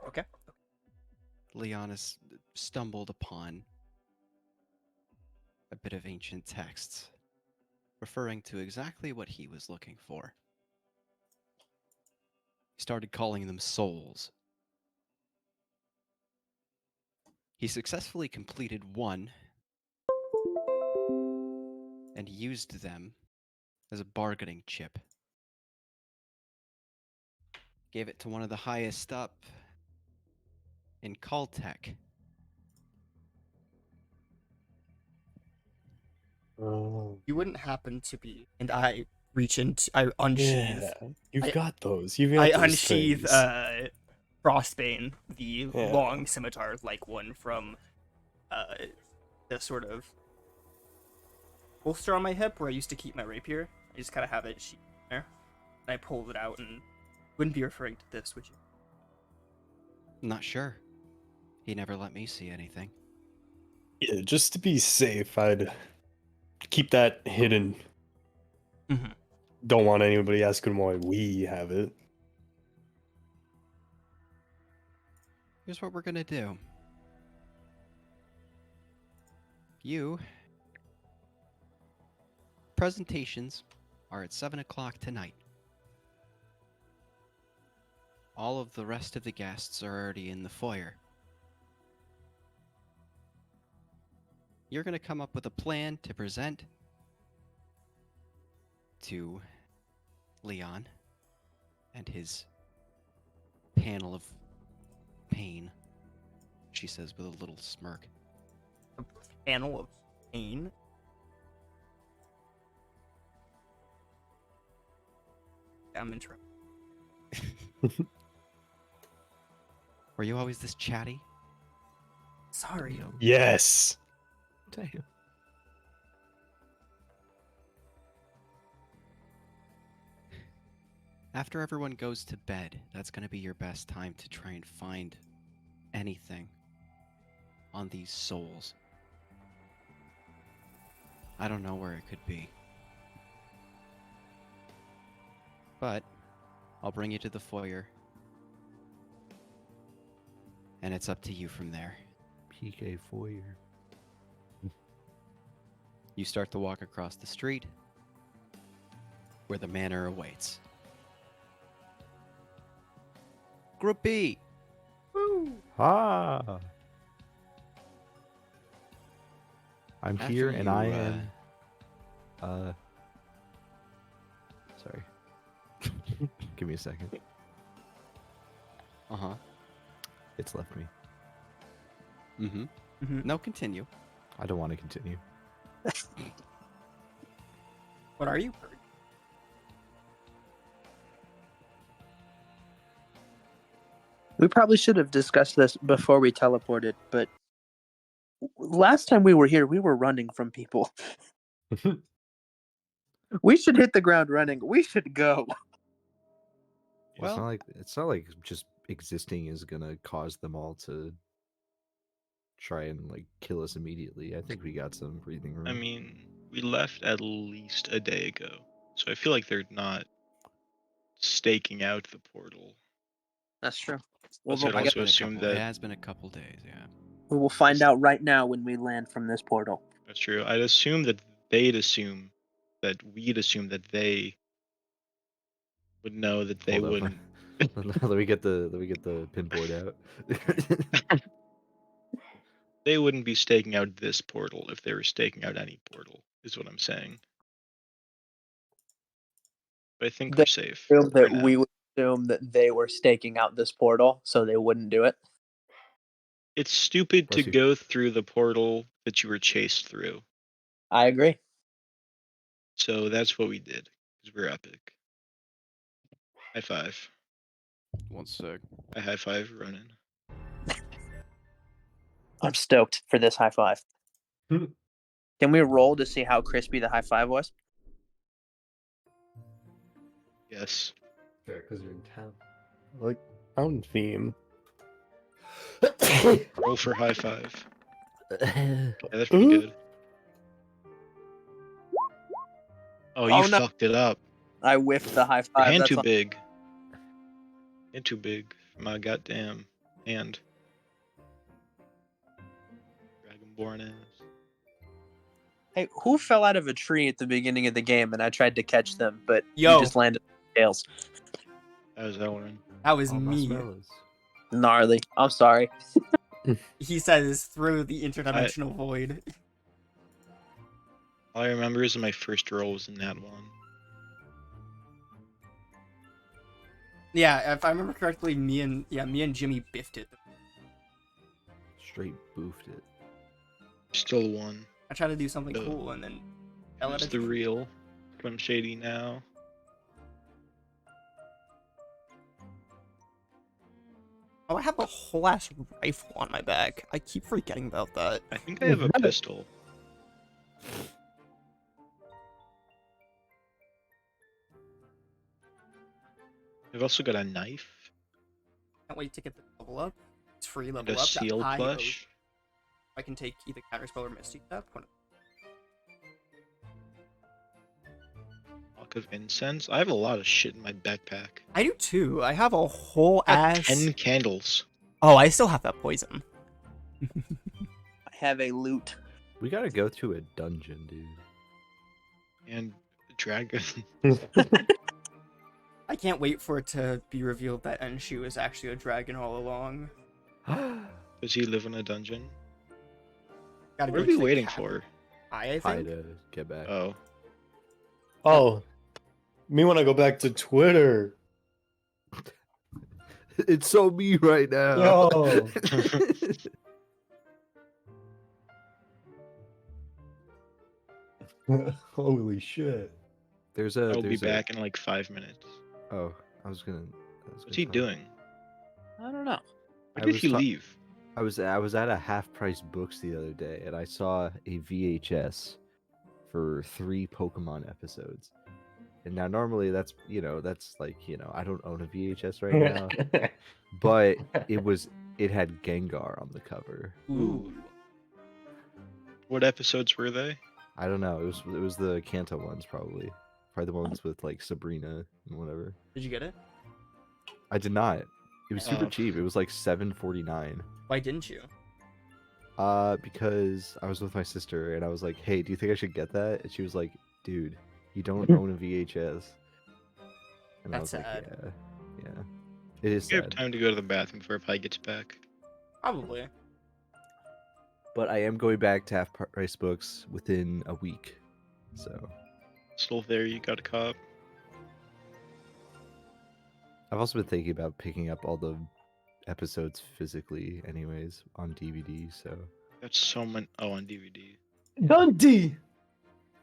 Okay. Leonis stumbled upon a bit of ancient texts referring to exactly what he was looking for. He started calling them souls. He successfully completed one and used them as a bargaining chip. Gave it to one of the highest up in Caltech. Oh, You wouldn't happen to be, and I reach into, I unsheathe, yeah. You've I- got those. You've I got those unsheathe, things. Frostbane, the Yeah. long scimitar-like one from, the sort of holster on my hip where I used to keep my rapier. I just kind of have it sheathed there, and I pulled it out, and you wouldn't be referring to this, would you? Not sure. He never let me see anything. Yeah, just to be safe, I'd keep that hidden. Mhm. Don't want anybody asking why we have it. Here's what we're gonna do. You. Presentations are at 7 o'clock tonight. All of the rest of the guests are already in the foyer. You're gonna come up with a plan to present to Leon and his panel of pain, she says with a little smirk. A panel of pain. I'm in trouble. Were you always this chatty? Sorry. Yes. Damn. After everyone goes to bed, that's gonna be your best time to try and find anything on these souls. I don't know where it could be. But I'll bring you to the foyer. And it's up to you from there. PK foyer. You start to walk across the street where the manor awaits. Group B! Ah. I'm After here and you, I am. Sorry. Give me a second. Uh-huh. It's left me. Mm-hmm. Mhm. No, continue. I don't want to continue. What are you? We probably should have discussed this before we teleported, but last time we were here, we were running from people. We should hit the ground running. We should go. Well, It's not like just existing is gonna cause them all to try and like kill us immediately. I think we got some breathing room. I mean, we left at least a day ago, so I feel like they're not staking out the portal. That's true. Plus, I'd I guess also assume it that has been a couple days, yeah. we will find out right now when we land from this portal. that's true. I'd assume that they'd assume that we'd assume that they would know that they Hold up. wouldn't. let me get the pinboard out. They wouldn't be staking out this portal if they were staking out any portal, is what I'm saying. But I think They we're safe assume for that now. we would assume that they were staking out this portal, so they wouldn't do it. It's stupid to Bless you. go through the portal that you were chased through. I agree. So that's what we did, because we're epic. High five. 1 sec. I high five Ronan. I'm stoked for this high five. Hmm. Can we roll to see how crispy the high five was? Yes. Fair, because you're in town. Like town theme. Roll for high five. Yeah, that's pretty good. Oh, you Oh, no. fucked it up. I whiffed the high Your five. hand That's too all. big. Hand too big for my goddamn hand. Dragonborn ass. Hey, who fell out of a tree at the beginning of the game and I tried to catch them, but Yo. you just landed on tails? That was Elrin. That was All me. marshmallows. Gnarly. I'm sorry. He says through the interdimensional void. All I remember is my first roll was in that one. Yeah, if I remember correctly, me and Jimmy biffed it. Straight boofed it. Still one. I tried to do something Oh. cool and then I let It's it. the real Slim Shady now. Oh, I have a whole ass rifle on my back. I keep forgetting about that. I think I have a pistol. I've also got a knife Can't wait to get the level up. It's free and level a up. seal that high plush. I can take either counterspell or Misty Step. Block of incense. I have a lot of shit in my backpack. I do too. I have a whole I got ass. 10 candles. Oh, I still have that poison. I have a loot. We gotta go to a dungeon, dude. And a dragon. I can't wait for it to be revealed that Enshu is actually a dragon all along. Does he live in a dungeon? Gotta What are go we to the waiting cap- for? I Hi think. to get back. Oh. Oh, me when I go back to Twitter. It's so me right now. Yo. Holy shit. there's a. I'll be there's a- back in like 5 minutes. Oh, I was gonna. What's he doing? I don't know. Where I did was he ta- leave? I was at a half price books the other day, and I saw a VHS for 3 Pokemon episodes. And now normally that's like I don't own a VHS right now, but it had Gengar on the cover. Ooh. What episodes were they? I don't know. It was the Kanto ones probably the ones with like Sabrina and whatever. Did you get it? I did not. It was super Oh. cheap. It was like $7.49. Why didn't you? Because I was with my sister and I was like, "Hey, do you think I should get that?" And she was like, "Dude, you don't own a VHS." And I That's was like, sad. "Yeah, it is We have sad." time to go to the bathroom before Pi gets back. Probably. But I am going back to half price books within a week, so Still there, you got a cop. I've also been thinking about picking up all the episodes physically, anyways, on DVD. So That's so many. Oh, on DVD. Dante!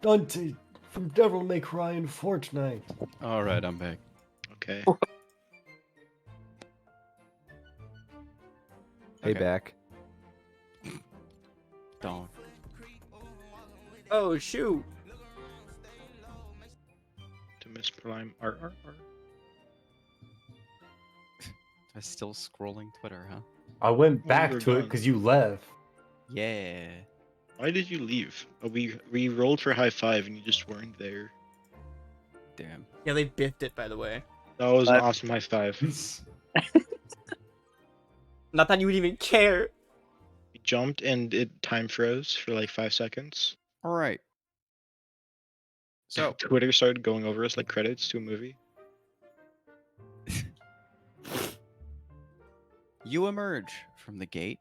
Dante from Devil May Cry in Fortnite. All right, I'm back. Okay. hey, Okay. back. Don't. Oh shoot! To Miss Prime. R. I'm still scrolling Twitter, huh? I went Well, back you were to it done. because you left. Yeah. Why did you leave? Oh, we rolled for high five and you just weren't there. Damn. Yeah, they biffed it, by the way. That was an Five. awesome high five. Not that you would even care. We jumped and it time froze for like 5 seconds. All right. So, Twitter started going over us like credits to a movie. you emerge from the gate.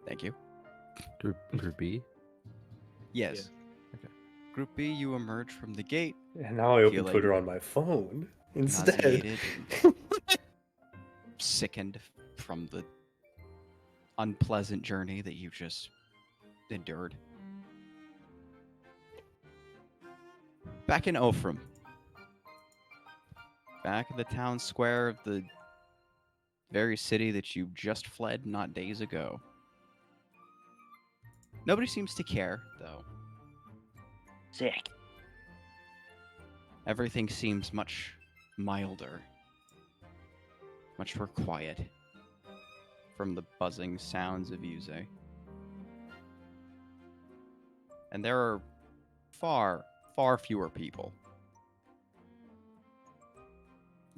Thank you. Group B. Yes. Okay. Group B, you emerge from the gate. And now I open Feeling Twitter on my phone instead. nauseated, sickened from the unpleasant journey that you just endured. Back in Ophram. Back in the town square of the Very city that you just fled not days ago. Nobody seems to care, though. Sick. Everything seems much milder, much more quiet from the buzzing sounds of Yuze. And there are far, far fewer people.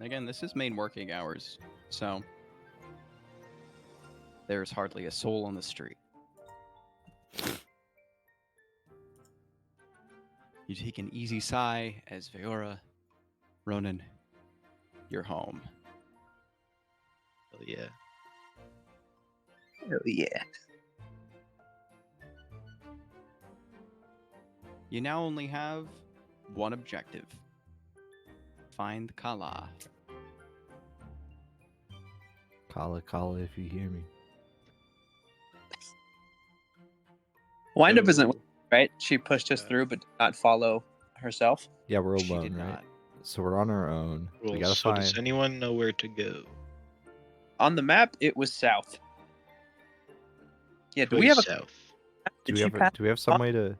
Again, this is main working hours, so there's hardly a soul on the street. You take an easy sigh as Veora, Ronan, you're home. Hell yeah. Oh yeah. You now only have one objective. Find Kala. Kala, Kala, if you hear me. Windup isn't right. She pushed us through, but did not follow herself. Yeah, we're She alone, did right? not. So we're on our own. We Cool. gotta So find. does anyone know where to go? On the map, it was south. Yeah, do Way we have a? south. Do Did we she have pass do we have some way to? to Well,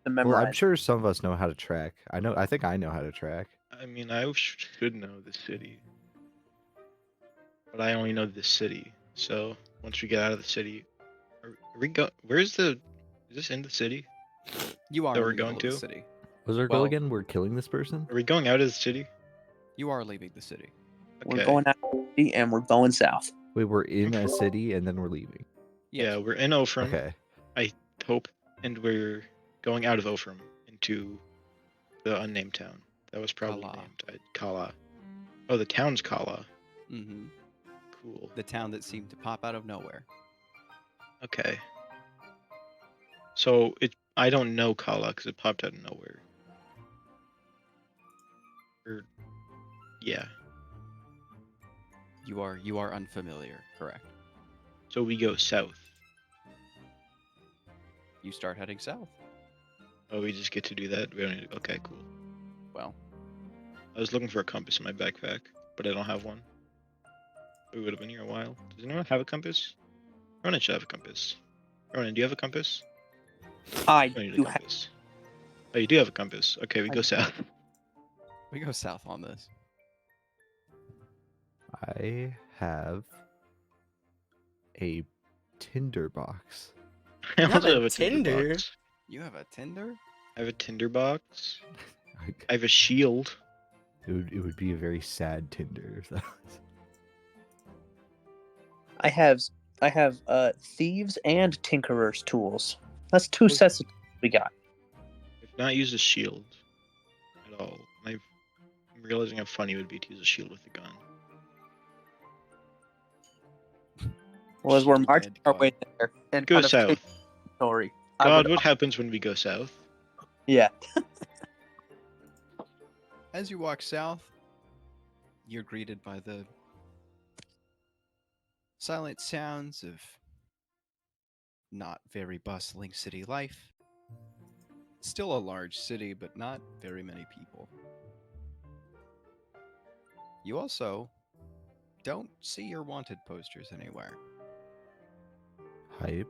I'm memorize? sure some of us know how to track. I think I know how to track. I mean, I should know the city, but I only know this city. So once we get out of the city, are we go? Where's the? Is this in the city? You are That in we're the middle going of the to? city. Was our goal Well- again? We're killing this person. Are we going out of the city? You are leaving the city. We're Okay. going out and we're going south. Wait, we're in a city and then we're leaving. Yeah, we're in Ophram. Okay. Hope, and we're going out of Ophram into the unnamed town. That was probably Kala. named Kala. Oh, the town's Kala. Mm-hmm. Cool. The town that seemed to pop out of nowhere. Okay. So I don't know Kala because it popped out of nowhere. Yeah. You are unfamiliar, correct? So we go south. You start heading south. Oh, we just get to do that. We don't need to. Okay, cool. Well, I was looking for a compass in my backpack, but I don't have one. We would have been here a while. Does anyone have a compass? Ronan should have a compass. Ronan, do you have a compass? I You don't need a do have. compass. Oh, you do have a compass. Okay, we I go do. south. we go south on this. I have a Tinder box. I have also a have a Tinder Tinder? box. You have a Tinder? I have a Tinder box. I- I have a shield. it would be a very sad Tinder if that was. I have thieves and tinkerers tools. That's two sets of tools we got. I've not used a shield at all. And I'm realizing how funny it would be to use a shield with a gun. Well, as we're Shield marching and our gun. way there and Go kind of south. take the story. I God, would- what happens when we go south? Yeah. As you walk south, you're greeted by the silent sounds of not very bustling city life. Still a large city, but not very many people. You also don't see your wanted posters anywhere. Hype.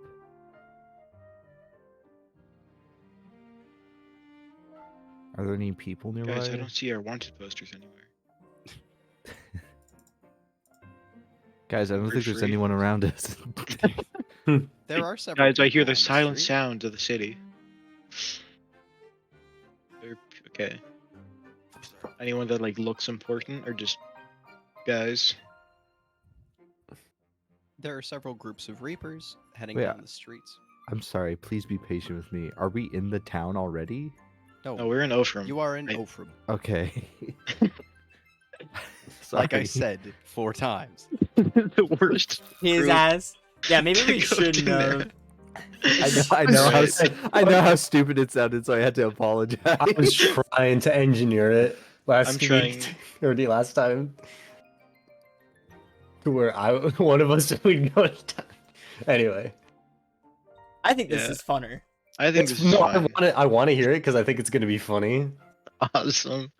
Are there any people nearby? Guys, I don't see our wanted posters anywhere. Guys, I don't We're think there's free. anyone around us. There are several. Guys, I hear people the on silent street. sounds of the city. They're okay. Anyone that like looks important or just guys? There are several groups of reapers heading Wait, down the streets. I'm sorry, please be patient with me. Are we in the town already? No, No, we're in Ophram. you are in I- Ophram. Okay. Like I Sorry. said 4 times. the worst. His group ass. Yeah, maybe to we go shouldn't to have. there. I know how Right. I know how stupid it sounded, so I had to apologize. I was trying to engineer it last I'm week trying- or the last time to where one of us would go. Anyway, I think this Yeah. is funner. I think it's this is no, fine. I want to hear it because I think it's gonna be funny. Awesome.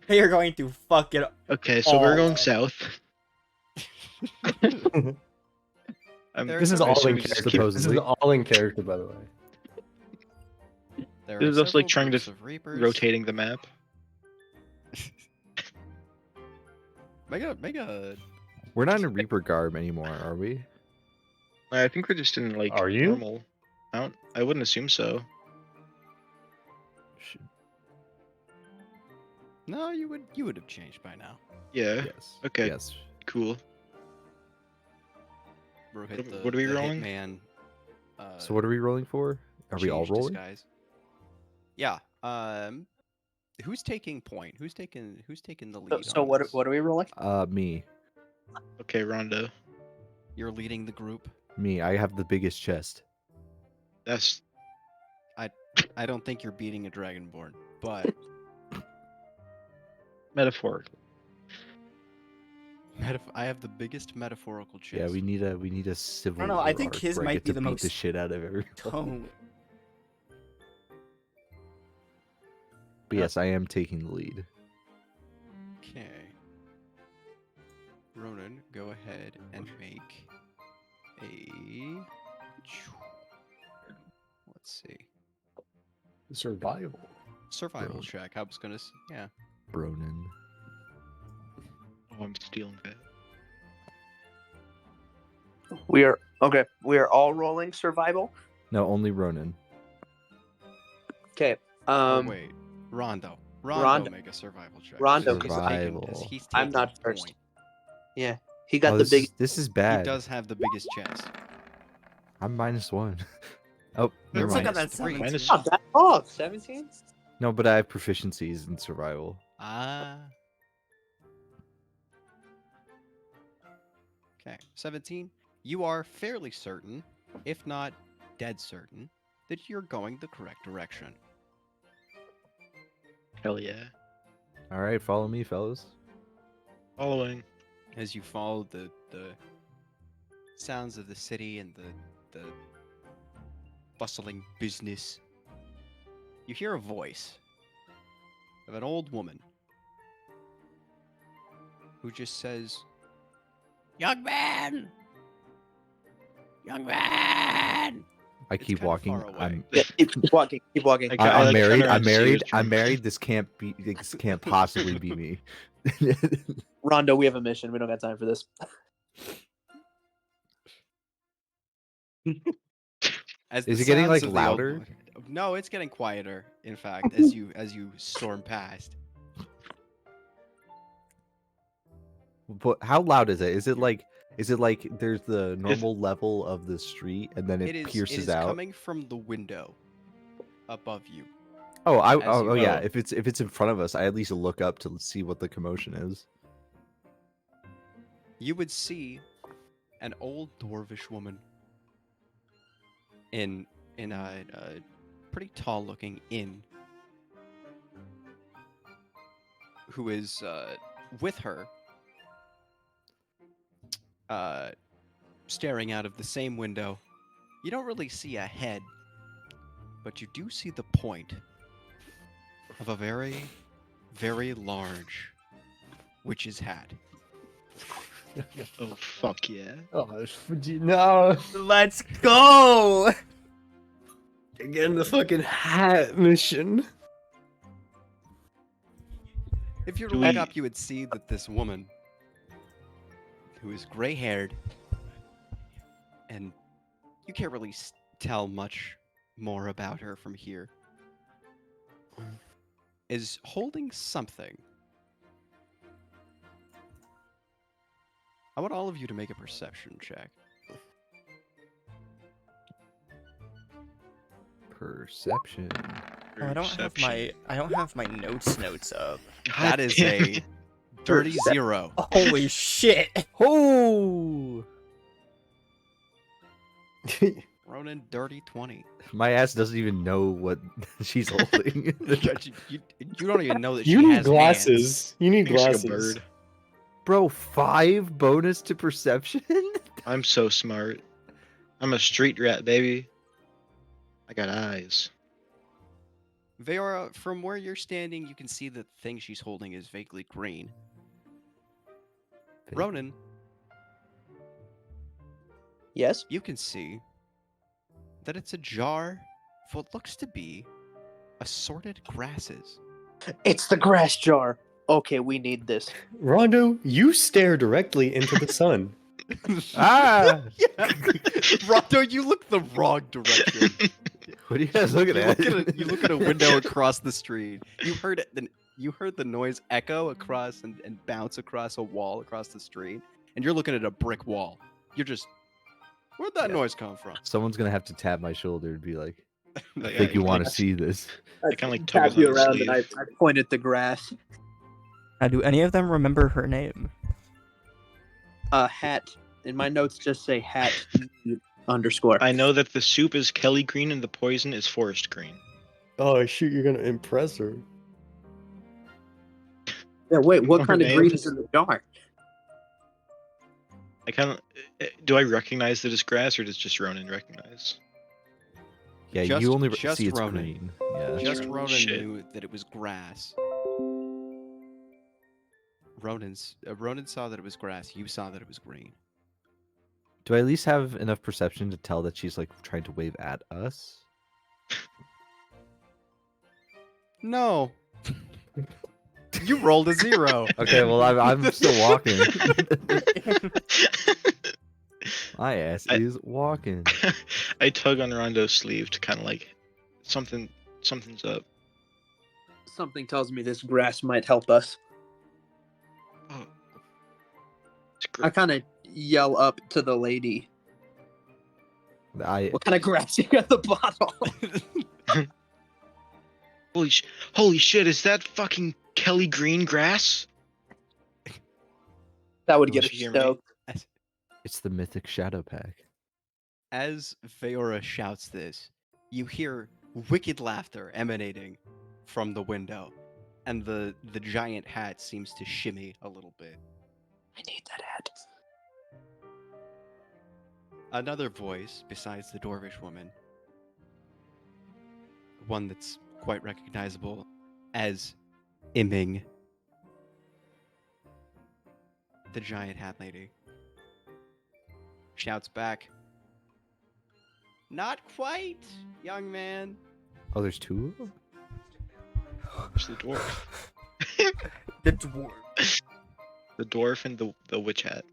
You're going to fuck it up. Okay, so we're Oh. going south. There This are is several all in groups- character. supposedly. This is all in character, by the way. There This are is also like several trying to groups of Reapers. rotating the map. Make a. We're not in Reaper garb anymore, are we? I think we're just in like Are you? normal. I wouldn't assume so. Should- No, you would have changed by now. Yeah. Yes. Okay. Yes. Cool. Bro, What are we the rolling? Hitman, So what are we rolling for? Are we all change rolling? disguise. Yeah. Who's taking point? Who's taking the lead? So on what? this? What are we rolling? Me. Okay, Rondo. You're leading the group. Me. I have the biggest chest. That's I don't think you're beating a Dragonborn, but metaphorical. I have the biggest metaphorical chest. Yeah, we need a civil. know, I war think arc his where I might get be to the beat most the shit out of everyone. Tone. But yes, I am taking the lead. Okay. Ronan, go ahead and make a. Let's see. Survival. Survival Ronan. check. I was gonna. Yeah. Ronan. Oh, I'm stealing that. We are okay. We are all rolling survival. No, only Ronan. Okay. Oh, wait. Rondo. Rondo. Make a survival check. Rondo, because Survival. he's I'm taking not first. point. Yeah, he got Oh, the this big. This is He bad. does have the biggest chest. I'm -1. Oh, never Looks like mind. I'm at Three. 17. Minus- Not that wrong. 17. No, but I have proficiencies in survival. Ah. Okay, 17. You are fairly certain, if not dead certain, that you're going the correct direction. Hell yeah. All right, follow me, fellas. Following. As you follow the sounds of the city and the bustling business, you hear a voice of an old woman who just says, "Young man! Young man!" I It's keep kinda walking. far away. I'm Yeah, keep walking. Keep walking. Okay. I I'm like married. turn around I'm and see married. who's I'm from- married. This can't be. This can't possibly be me. Rondo, we have a mission. We don't got time for this. As Is the it getting, sounds like, of the old louder? voice- No, it's getting quieter. In fact, as you storm past. But how loud is it? Is it like? Is it like there's the normal level of the street and then it, It pierces is out? coming from the window above you. Oh, as you oh yeah. go. If it's in front of us, I at least look up to see what the commotion is. You would see an old dwarvish woman in a pretty tall looking inn who is with her staring out of the same window. You don't really see a head, but you do see the point of a very, very large witch's hat. Oh fuck yeah. Oh, no. Let's go! Again, the fucking hat mission. If you were Do to look we- up, you would see that this woman, who is gray-haired, and you can't really tell much more about her from here, is holding something. I want all of you to make a perception check. Perception. Oh, I don't have my notes up. That is a dirty Percep- 0. Holy shit! Oh, Ronan, dirty 20. my ass doesn't even know what she's holding. you don't even know that You she need has glasses. You need Looks like glasses. a bird. Bro, 5 bonus to perception. I'm so smart. I'm a street rat, baby. I got eyes. Vera, from where you're standing, you can see that the thing she's holding is vaguely green. Ronan, Yes. you can see that it's a jar of what looks to be assorted grasses. It's the grass jar. Okay, we need this. Rondo, you stare directly into the sun. Ah! Yeah. Rondo, you look the wrong direction. What are you guys looking at? You look at a window across the street. You heard the noise echo across and bounce across a wall across the street, and you're looking at a brick wall. You're just, where'd that Yeah. noise come from? Someone's gonna have to tap my shoulder and be like, Like, I think you I- want to I- see this. I kinda, like, tug tap us you on the around and I sleeve. point at the grass. Now, do any of them remember her name? Hat. And my notes just say hat underscore. I know that the soup is Kelly green and the poison is forest green. Oh shoot, you're gonna impress her. Yeah, wait, what Her kind of name? green is in the jar? I kind of do. I recognize that it's grass, or does just Ronan recognize? Yeah, Just- you only just see it's Ronan. green. Yeah. Just Oh, Ronan shit. knew that it was grass. Ronan saw that it was grass. You saw that it was green. Do I at least have enough perception to tell that she's like trying to wave at us? No. You rolled a 0. Okay, well I'm still walking. My ass I- is walking. I tug on Rondo's sleeve to kind of like something's up. Something tells me this grass might help us. Oh, it's I kind of yell up to the lady. I What kind of grass you got at the bottle? holy shit! Is that fucking Kelly green grass? That would Don't get her you hear me? stoked. it's the mythic shadow pack. As Feora shouts this, you hear wicked laughter emanating from the window, and the giant hat seems to shimmy a little bit. I need that hat. Another voice besides the dwarvish woman, one that's quite recognizable as Iming, the giant hat lady, shouts back, "Not quite, young man." Oh, there's two of them? It's the dwarf. The dwarf. The dwarf and the witch hat.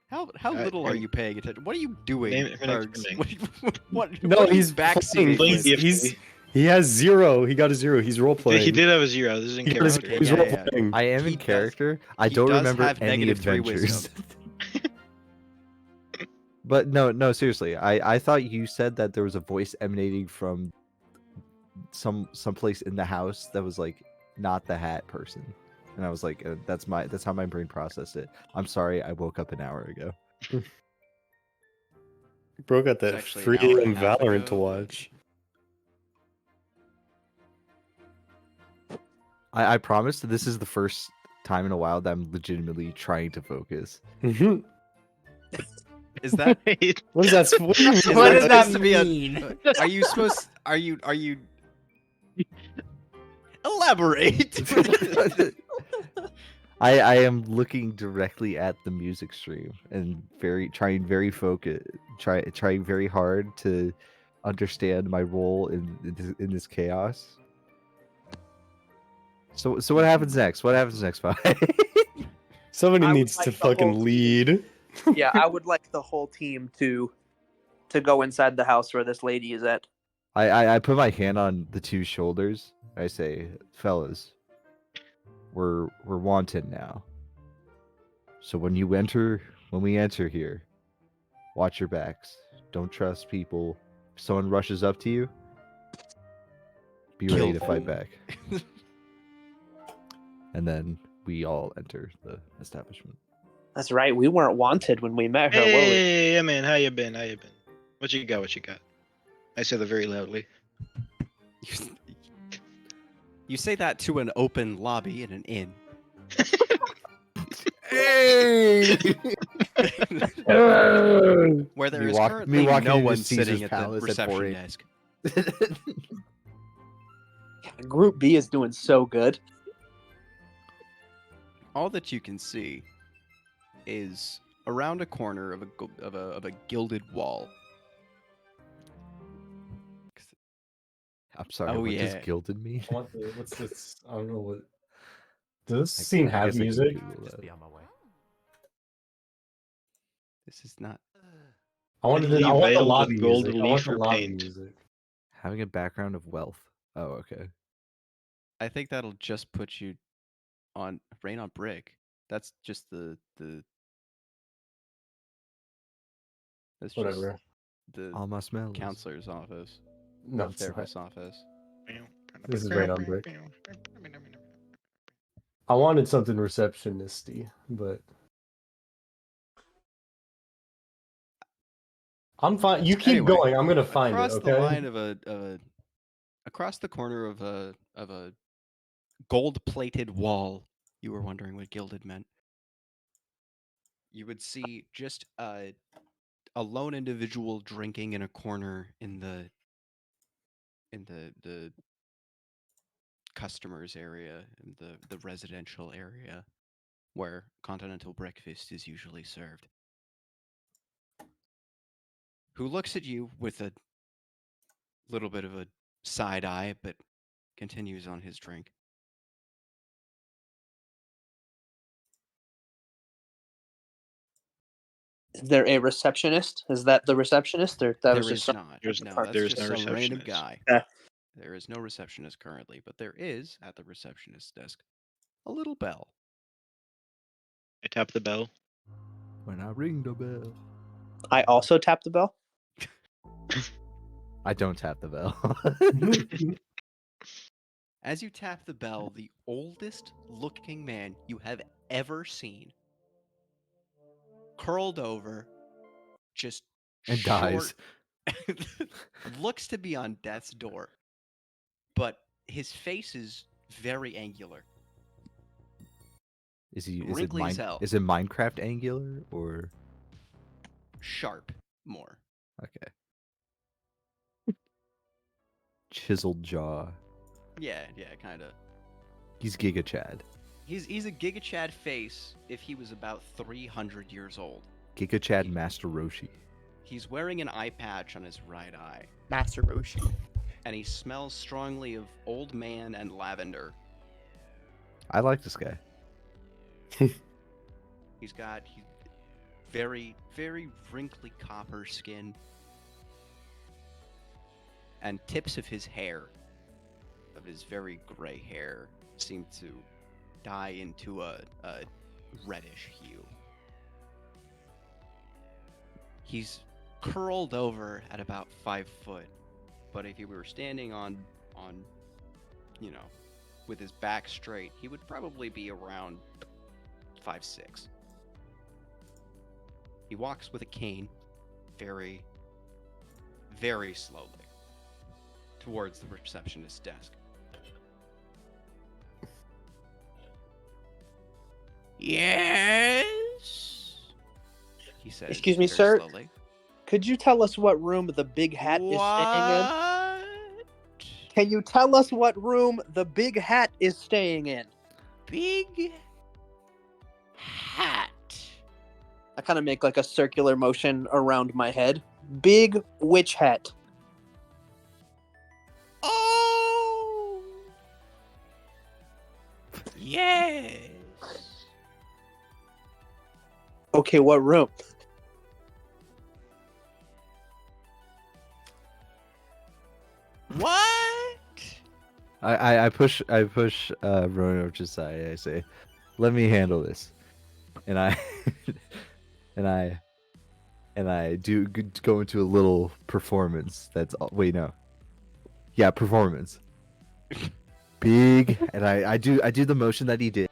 How little are you paying attention? What are you doing, Her name's Bergs? Iming. What No, what are you he's backseating playing. with? He has 0. He got a 0. He's role playing. He did have a 0. This is in He got a character. 0. He's yeah, role yeah. playing. I am He in does- character. I he don't does remember have any -3 adventures. wisdom. But no, seriously. I thought you said that there was a voice emanating from someplace in the house that was like not the hat person. And I was like, that's how my brain processed it. I'm sorry, I woke up an hour ago. Bro got It's that actually an free hour and a and half Valorant to ago. watch. I promise that this is the first time in a while that I'm legitimately trying to focus. Mhm. Is that Wait, What is that? What do you mean? Is What does supposed that to be a- mean? are you supposed? Are you? Elaborate. I am looking directly at the music stream and trying very hard to understand my role in this chaos. So what happens next? What happens next, Vi? Somebody I would needs like to the whole fucking team. lead. Yeah, I would like the whole team to go inside the house where this lady is at. I put my hand on the two shoulders. I say, fellas, we're wanted now. So when we enter here, watch your backs. Don't trust people. If someone rushes up to you, be ready to fight back. And then we all enter the establishment. That's right. We weren't wanted when we met her, were we? hey, yeah, man, how you been? How you been? What you got? What you got? I said that very loudly. You say that to an open lobby in an inn. Hey! Where there Me is walk- currently me walking no into one Caesar's sitting at the Palace at reception 4 a.m. desk. Group B is doing so good. All that you can see is around a corner of a gilded wall. I'm sorry. Oh, what yeah. does gilded mean? What's this? I don't know what. Does this I- scene I have guess I can music? Google that. on my way. This is not. I want Lee the veiled with lobby gold music. I want the leaf or lobby paint? music. Having a background of wealth. Oh, okay. I think that'll just put you on rain on brick. That's just the. That's just Whatever. the All my smells. counselor's office, No, it's not. therapist's office. This is right on brick. I wanted something receptionisty, but I'm fine. You keep Anyway, going. I'm gonna find it. Across Okay. the line of across the corner of a gold-plated wall. You were wondering what gilded meant. You would see just a lone individual drinking in a corner in the customers area, in the residential area where continental breakfast is usually served. Who looks at you with a little bit of a side eye, but continues on his drink. Is there a receptionist? Is that the receptionist, or that was There just is not. There's- No, that's there's just no some random receptionist. guy. Yeah. There is no receptionist currently, but there is at the receptionist's desk a little bell. I tap the bell. When I ring the bell. I also tap the bell? I don't tap the bell. As you tap the bell, the oldest looking man you have ever seen, curled over, just And dies. short, looks to be on death's door, but his face is very angular. Is it Wrinkly as hell. Is it Minecraft angular or Sharp, more. okay? Chiseled jaw. Yeah, kind of. He's Giga Chad. He's a Giga Chad face if he was about 300 years old. Giga Chad Master Roshi. He's wearing an eye patch on his right eye, Master Roshi. and he smells strongly of old man and lavender. I like this guy. He's got very, very wrinkly copper skin, and tips of his hair, of his very gray hair, seem to dye into a reddish hue. He's curled over at about 5 foot, but if he were standing on with his back straight, he would probably be around 5'6". He walks with a cane, very, very slowly, towards the receptionist's desk. Yes, he says. Excuse me, very sir? Slowly. Could you tell us what room the big hat is staying in? What? Can you tell us what room the big hat is staying in? Big hat. I kind of make like a circular motion around my head. Big witch hat. Oh. Yes. Okay, what room? What? I push Ronan over to the side. I say, "Let me handle this," and I and I do go into a little performance. That's all. Wait, no. Yeah, performance. Big, and I do the motion that he did.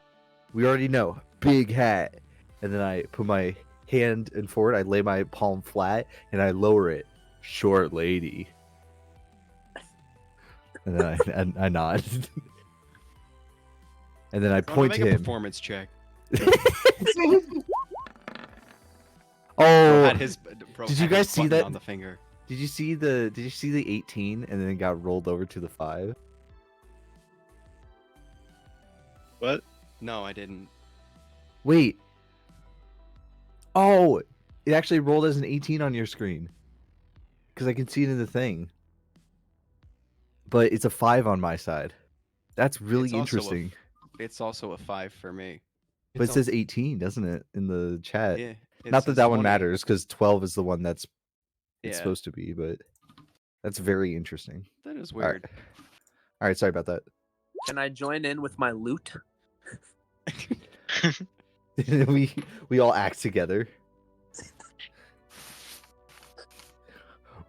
We already know, big hat, and then I put my hand in forward. I lay my palm flat, and I lower it. Short lady. And then I nod. And then I point Make to a him. performance check. Oh, Had his, bro did had you guys his see button that? on the finger? Did you see the 18 and then it got rolled over to the 5? What? No, I didn't. Wait. Oh, it actually rolled as an 18 on your screen. Because I can see it in the thing. But it's a 5 on my side. That's really It's also a interesting. It's also a 5 for me. But it It's says 18, doesn't it, in the chat? Yeah. It Not that says that one 20. matters, because 12 is the one that's it's Yeah, supposed to be, but that's very interesting. that is All right. weird. All right, sorry about that. Can I join in with my loot? we all act together.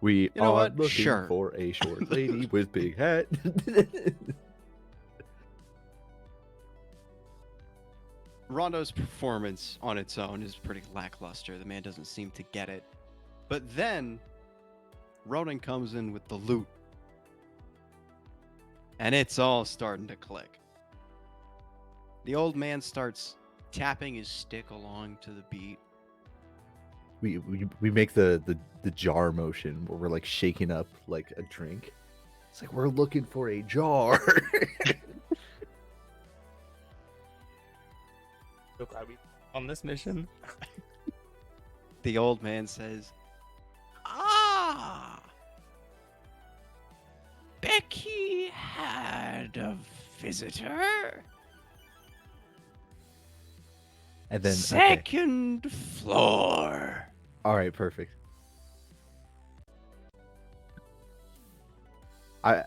We You know are what? looking Sure. for a short lady with big hat. Rondo's performance on its own is pretty lackluster. The man doesn't seem to get it. But then Ronan comes in with the loot. And it's all starting to click. The old man starts tapping his stick along to the beat. we make the jar motion where we're like shaking up like a drink. It's like we're looking for a jar. So glad we on this mission. The old man says, "Ah, Becky had a visitor. And then okay. Second floor." All right, perfect. I'm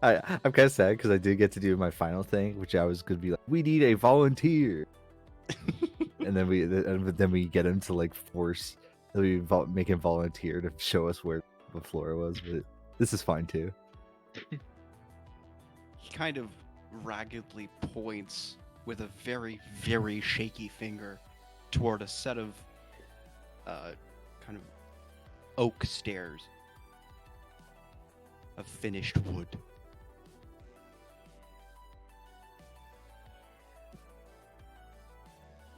kind of sad because I did get to do my final thing, which I was gonna be like, we need a volunteer, and then we get him to like force, make him volunteer to show us where the floor was. But this is fine too. He kind of raggedly points with a very, very shaky finger toward a set of kind of oak stairs of finished wood.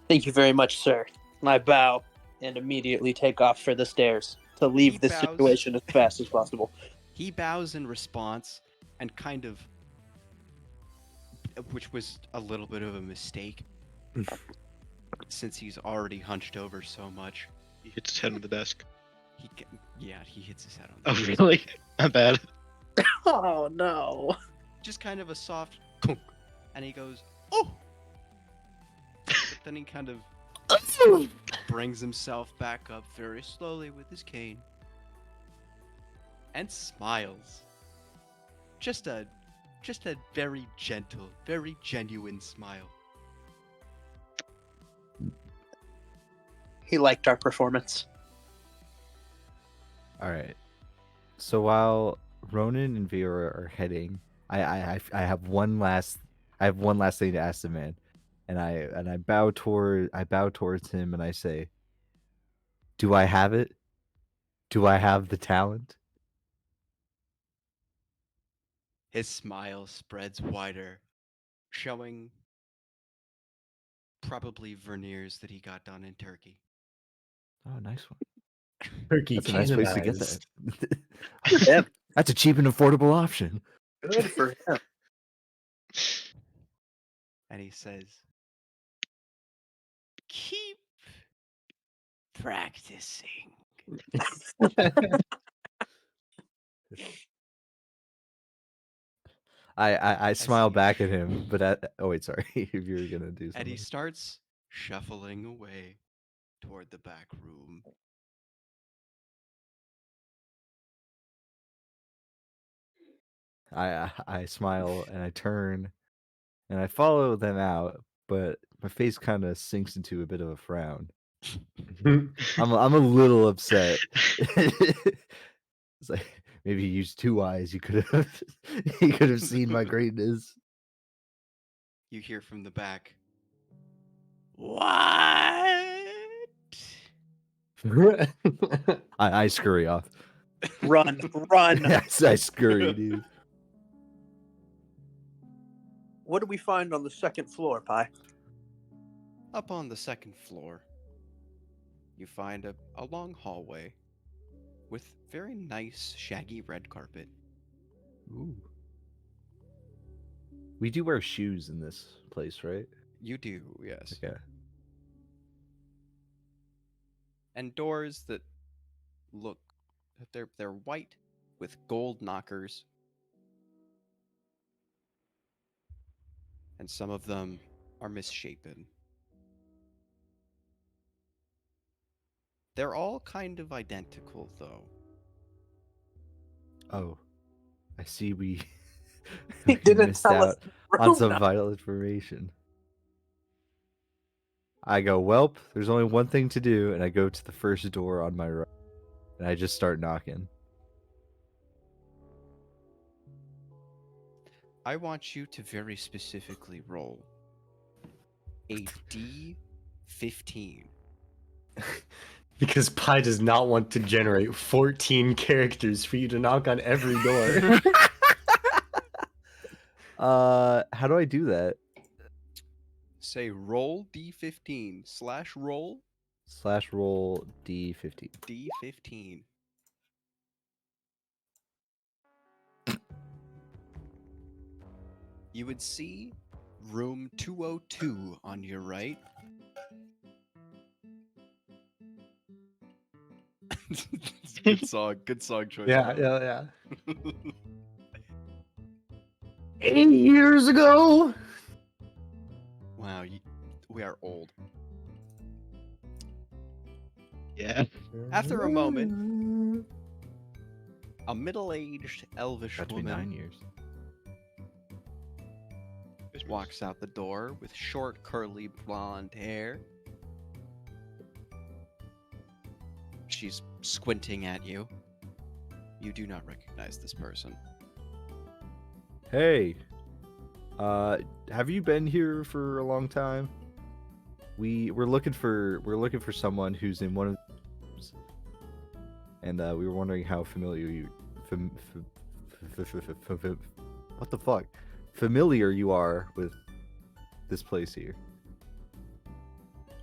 Thank you very much, sir. I bow and immediately take off for the stairs to leave He this bows. situation as fast as possible. He bows in response and kind of, which was a little bit of a mistake, since he's already hunched over so much. He hits his head on the desk. He hits his head on the Oh, desk. really? Not bad. Oh no. Just kind of a soft clunk, and he goes, "Oh!" But then he kind of brings himself back up very slowly with his cane and smiles. Just a very gentle, very genuine smile. He liked our performance. All right. So while Ronan and Vera are heading, I have one last thing to ask the man, and I bow towards him and I say, "Do I have it? Do I have the talent?" His smile spreads wider, showing probably veneers that he got done in Turkey. Oh, nice one. Turkey That's a nice place to get canonized. that. Yeah, That's a cheap and affordable option. good for him. And he says, "Keep practicing." I smile see. back at him, but oh wait, sorry. If you were gonna do And something. he starts shuffling away toward the back room. I smile and I turn and I follow them out, but my face kind of sinks into a bit of a frown. I'm a little upset. It's like maybe you used 2 eyes. You could have seen my greatness. You hear from the back, "What?" I scurry off. Run. I scurry, dude. What do we find on the second floor, Pi? Up on the second floor, you find a long hallway with very nice shaggy red carpet. Ooh. We do wear shoes in this place, right? You do, yes. Okay. and doors that look they're white with gold knockers, and some of them are misshapen. They're all kind of identical, though. Oh, I see. We He didn't missed tell us out the on room some number. vital information. I go, welp, there's only one thing to do, and I go to the first door on my right, and I just start knocking. I want you to very specifically roll a D15. Because Pi does not want to generate 14 characters for you to knock on every door. How do I do that? Say roll D15 / roll / roll D15. D15. You would see room 202 on your right. Good song choice. Yeah. 8 years ago. Wow, we are old. Yeah. After a moment, a middle-aged elvish Got to be 9 woman years. walks out the door with short, curly, blonde hair. She's squinting at you. You do not recognize this person. Hey, have you been here for a long time? We're looking for someone who's in one of the... and we were wondering how familiar you what the fuck familiar you are with this place here.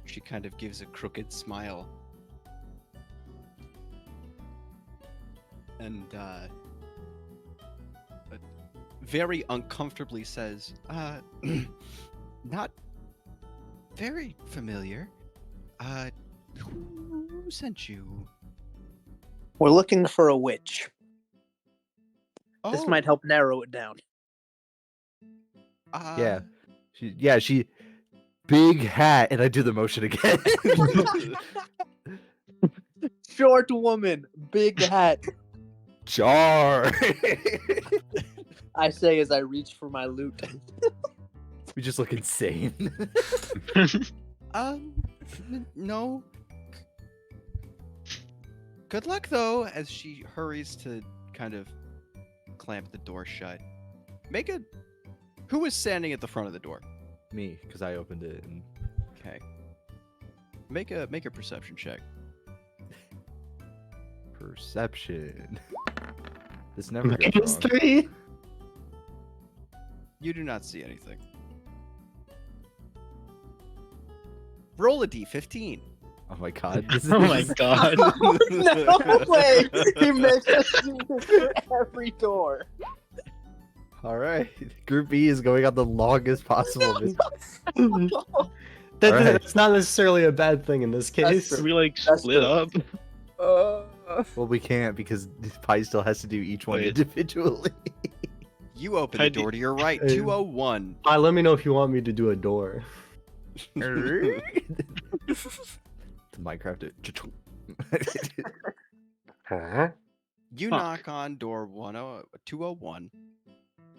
She kind of gives a crooked smile. And very uncomfortably says, not very familiar. Who sent you? We're looking for a witch. This Oh, might help narrow it down. Yeah. She big hat, and I do the motion again. Short woman, big hat. Jar. I say as I reach for my loot. We just look insane. No. Good luck, though, as she hurries to kind of clamp the door shut. Who is standing at the front of the door? Me, because I opened it. And... Okay. Make a perception check. Perception. This never goes wrong. 3. You do not see anything. Roll a d15. Oh my god. This Oh my god. Oh, no way! He makes us do this for every door. All right. Group B is going on the longest possible. Alright. That's not necessarily a bad thing in this case. true. We like That's split true. up. Well, we can't because Pi still has to do each one Wait. individually. You open I the do- door to your right, Uh, 201. Pi, let me know if you want me to do a door. The Minecraft. Huh? You Fuck. knock on door 201,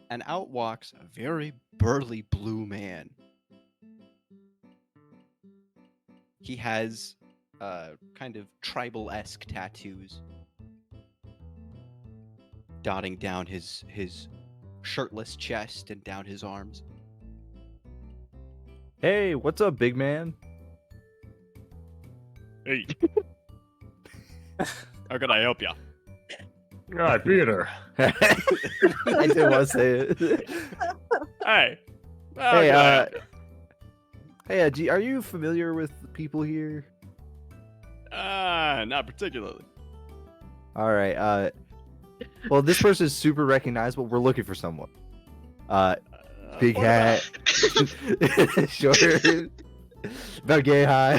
and out walks a very burly blue man. He has kind of tribal-esque tattoos dotting down his shirtless chest and down his arms. Hey, what's up, big man? Hey. How can I help you? Ah, Peter. I didn't want to say it. Hey. How Hey, can I help you? Hey, are you familiar with the people here? Not particularly. All right. Well, this person is super recognizable. We're looking for someone. Big what hat, short, about gay high.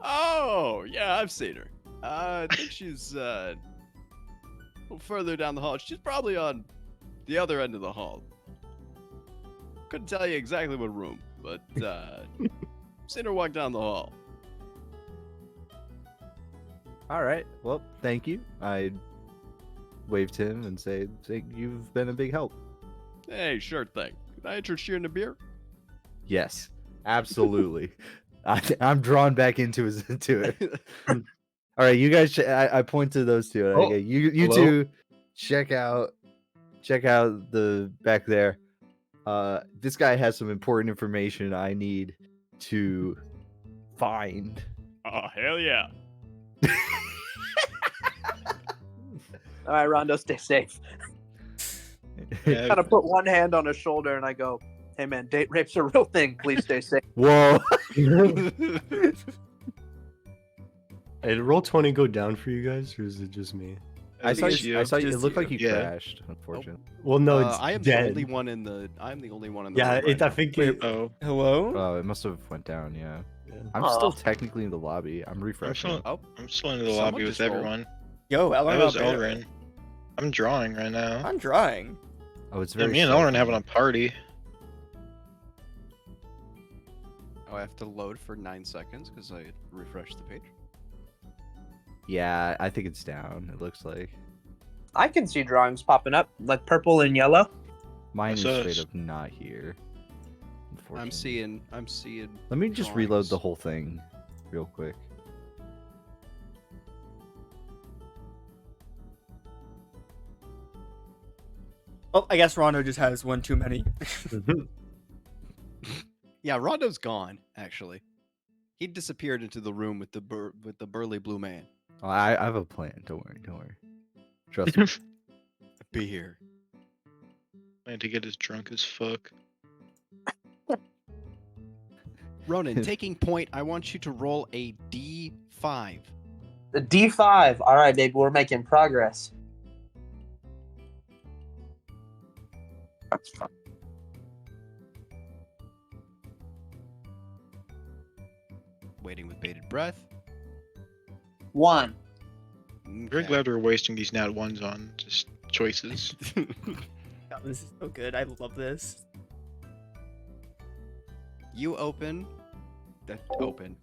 Oh, yeah, I've seen her. I think she's a little further down the hall. She's probably on the other end of the hall. Couldn't tell you exactly what room, but seen her walk down the hall. All right. Well, thank you. I wave to him and say you've been a big help. Hey, sure thing. Can I interest you in a beer? Yes, absolutely. I'm drawn back into it. All right, you guys. I point to those two. Oh, Okay, you hello? two check out the back there. This guy has some important information I need to find. Oh, hell yeah. All right, Rondo, stay safe. Yeah, Kind of put one hand on his shoulder and I go, "Hey man, date rape's a real thing. Please stay safe." Whoa. Hey, did roll 20 go down for you guys, or is it just me? I saw it's you. I saw you. It Just looked you. like you Yeah. crashed. Unfortunately. Well, no, it's I am dead. the only one in the. I'm the only one in the. Yeah, room right I now. think Wait, it. Oh, Hello? Oh, it must have went down. Yeah. Yeah. I'm Aw. still technically in the lobby. I'm I'm refreshing. still, Oh, I'm still into the Someone lobby with just rolled. everyone. Yo, That Elrin was out there. Elrin. I'm drawing right now. I'm drawing. Oh, it's Yeah, very. me and slow Elrin for having me. a party. I have to load for 9 seconds because I refreshed the page. Yeah, I think it's down. It looks like I can see drawings popping up, like purple and yellow. mine is That's straight us. up not here. Unfortunately. I'm seeing. Let me just reload the drawings. whole thing, real quick. Oh, I guess Rondo just has one too many. Yeah, Rondo's gone. Actually, he disappeared into the room with the burly blue man. Oh, I have a plan. Don't worry. Don't worry. Trust me. Be here. Plan to get as drunk as fuck. Ronan, taking point. I want you to roll a D5. The D5. All right, baby, we're making progress. Waiting with bated breath. 1. Very Okay. glad we're wasting these nat ones on just choices. God, this is so good. I love this. You open.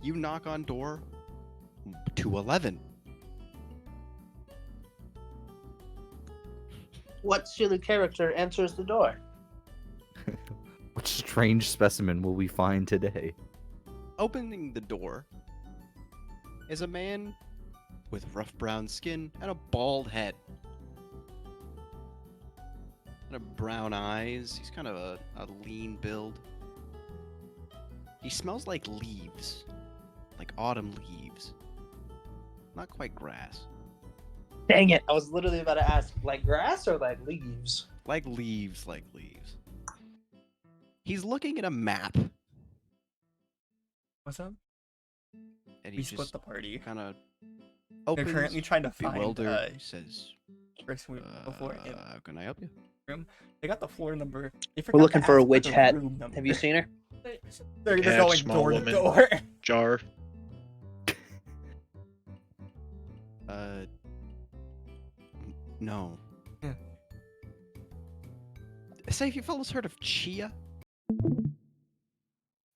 You knock on door 211. What silly character answers the door? What strange specimen will we find today? Opening the door is a man with rough brown skin and a bald head. Kind of brown eyes. He's kind of a lean build. He smells like leaves. Like autumn leaves. Not quite grass. Dang it! I was literally about to ask, like grass or like leaves? Like leaves, like leaves. He's looking at a map, What's up? and We he split just the party. kind of They're opens, currently trying to find bewildered. He says, person we before. And "How can I help you?" they got the floor number. They We're forgot looking to for a ask for witch the hat. room number. Have you seen her? They're just Yeah, going small door to woman. door. Jar. No. Yeah. Say, if you fellas heard of Chia?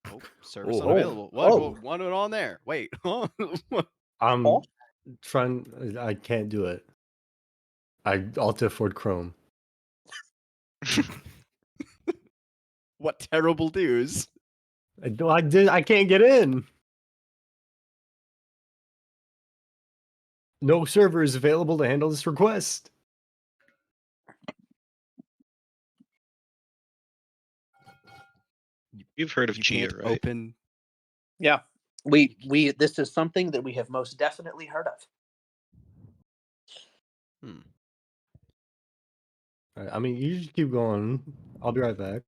Oh, service Oh. unavailable. Oh. What went on there? Wait. I'm Oh. trying. I can't do it. I Alt F4 Chrome. What terrible news. I can't get in. No server is available to handle this request. You've heard of You Chia, can't right? open. Yeah. We this is something that we have most definitely heard of. I mean, you just keep going. I'll be right back.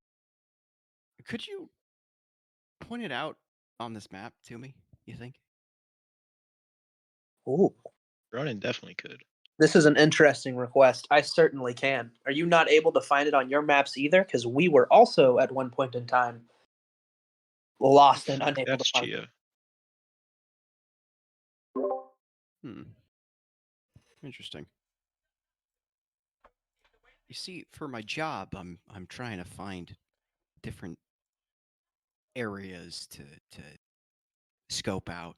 Could you point it out on this map to me, you think? Ooh. Ronan definitely could. This is an interesting request. I certainly can. Are you not able to find it on your maps either? Because we were also at one point in time lost and unable That's to find Chia. Interesting. You see, for my job, I'm trying to find different areas to scope out.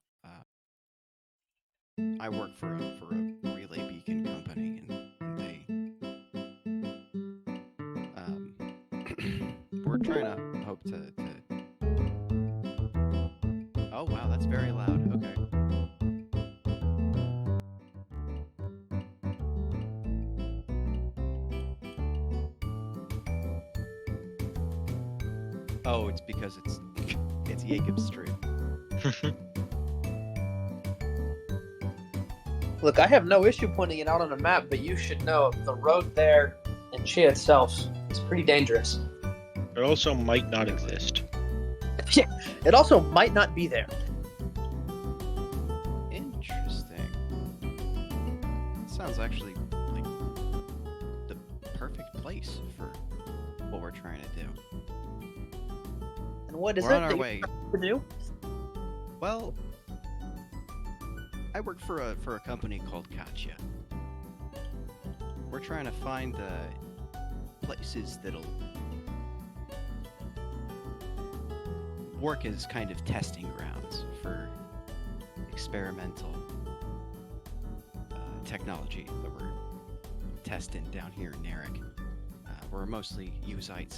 I work for a relay beacon company, and they we're trying to hope to. Oh wow, that's very loud. Okay. Oh, it's because it's Jacob Street. Look, I have no issue pointing it out on a map, but you should know the road there in Chia itself is pretty dangerous. It also might not exist. Yeah, it also might not be there. Interesting. Sounds actually like the perfect place for what we're trying to do. And what is We're it on our that way. you to do? Well, I work for a company called Katya. We're trying to find places that'll work as kind of testing grounds for experimental technology that we're testing down here in Narek. We're a mostly Usite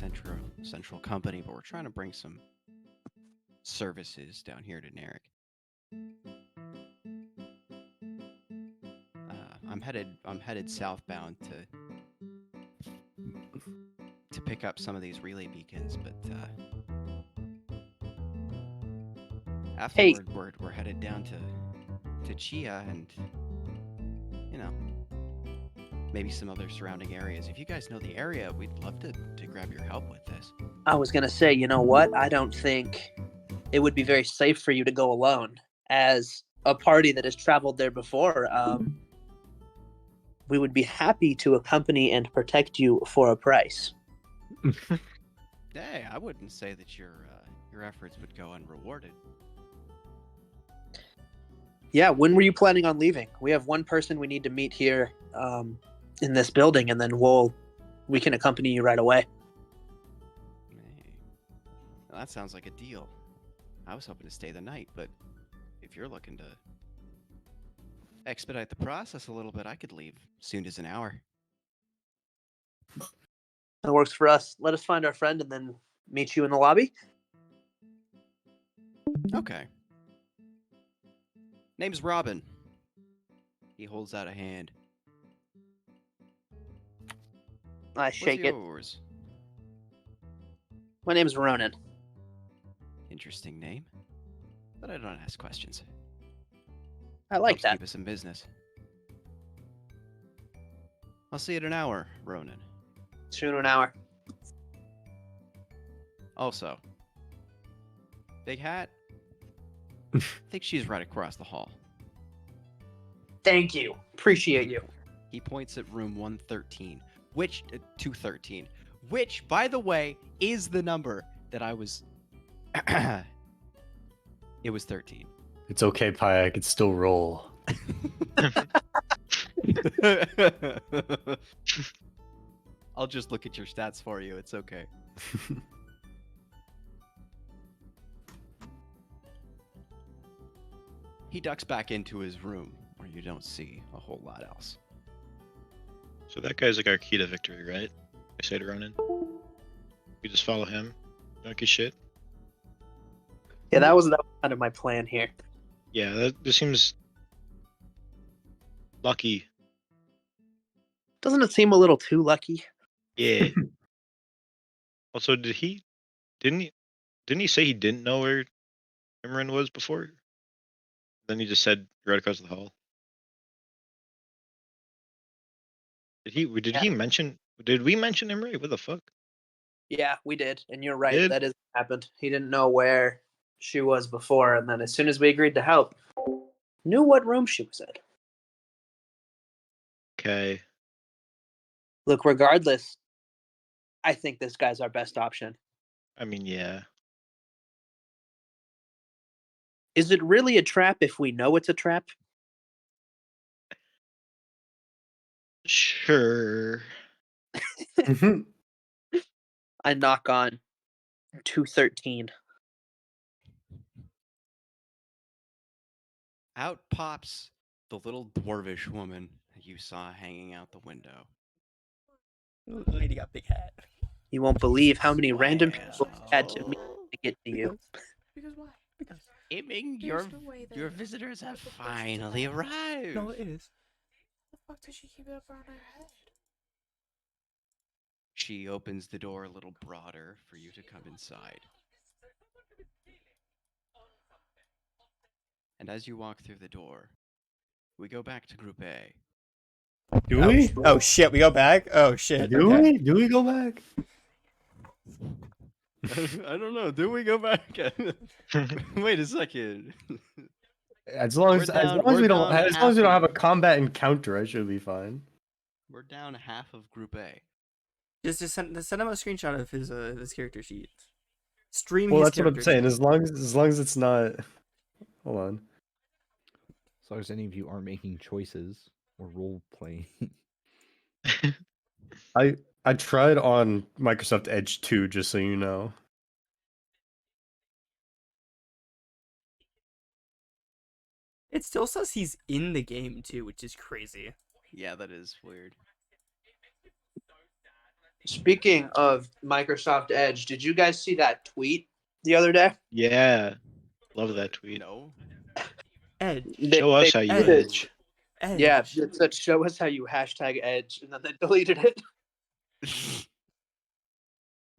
central company, but we're trying to bring some services down here to Narek. I'm headed southbound to pick up some of these relay beacons, but afterward we're headed down to Chia and maybe some other surrounding areas. If you guys know the area, we'd love to grab your help with this. I was gonna say, you know what? I don't think it would be very safe for you to go alone. As a party that has traveled there before, we would be happy to accompany and protect you for a price. Hey, I wouldn't say that your efforts would go unrewarded. Yeah, when were you planning on leaving? We have one person we need to meet here in this building, and then we can accompany you right away. Hey, well, that sounds like a deal. I was hoping to stay the night, but if you're looking to expedite the process a little bit, I could leave soon as an hour. That works for us. Let us find our friend and then meet you in the lobby. Okay. Name's Robin. He holds out a hand. I shake What's it. yours? My name's Ronan. Interesting name. But I don't ask questions. I like Helps that. keep us in business. I'll see you in an hour, Ronan. See you in an hour. Also, Big Hat, I think she's right across the hall. Thank you. Appreciate you. He points at room 113, which 213, which, by the way, is the number that I was. It was 13. It's okay, Pi. I could still roll. I'll just look at your stats for you. It's okay. He ducks back into his room, where you don't see a whole lot else. So that guy's like our key to victory, right? I say to Ronan. We just follow him. Don't get shit. Yeah, that was kind of my plan here. Yeah, that just seems lucky. Doesn't it seem a little too lucky? Yeah. Also, didn't he say he didn't know where Imran was before? Then he just said right across the hall. Did we mention Imran? What the fuck? Yeah, we did. And you're right. Did? That is what happened. He didn't know where she was before. And then as soon as we agreed to help, knew what room she was in. Okay. Look, regardless, I think this guy's our best option. I mean, yeah. Is it really a trap if we know it's a trap? Sure. I knock on 213. Out pops the little dwarvish woman that you saw hanging out the window. Lady got big hat. You won't believe how many random people had to meet to get to you. Because why? Because Iming, There's no way your that visitors have the person finally died. arrived. no, it is. the fuck does she keep it up around her head? She opens the door a little broader for you to come inside. And as you walk through the door, we go back to Group A. Do we? Oh shit, we go back? Oh shit. Do okay. we? Do we go back? I don't know. Do we go back? Wait a second. As long as we don't have a combat encounter, I should be fine. We're down half of Group A. Just send him a screenshot of his character sheet. Stream Well, his that's what I'm character saying. sheet. As long as it's not. Hold on. As long as any of you aren't making choices or role playing. I tried on Microsoft Edge 2, just so you know. It still says he's in the game too, which is crazy. Yeah, that is weird. Speaking of Microsoft Edge, did you guys see that tweet the other day? Yeah. Love that tweet. No. Edge. Show us how you Edge. edge. Edge. Yeah, it said show us how you hashtag Edge, and then they deleted it.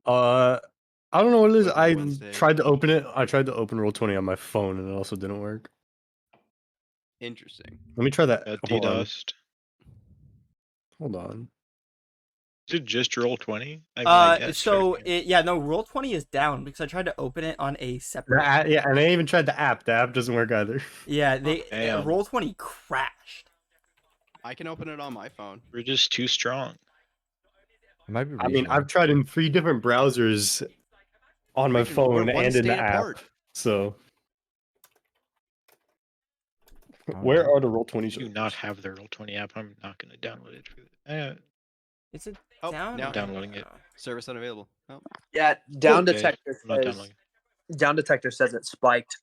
I don't know what it is. Wait, I Wednesday. tried to open it. I tried to open Roll20 on my phone, and it also didn't work. Interesting. Let me try that. Hold on. DDoSed. Hold on. Is it just Roll20? I guess, So right? Roll20 is down because I tried to open it on a separate. Yeah, and I even tried the app. The app doesn't work either. Yeah, Damn. Roll20 crashed. I can open it on my phone. We're just too strong. It might be I mean, regional. I've tried in 3 different browsers on my Regional, phone we're one and in the state app. apart. So, don't where know. are the Roll20 Do servers? not have the Roll20 app. I'm not going to download it. Is it Oh, down? now- Downloading it. Service unavailable. Oh. Yeah, Down Okay, Detector I'm not says downloading. Down Detector says it spiked.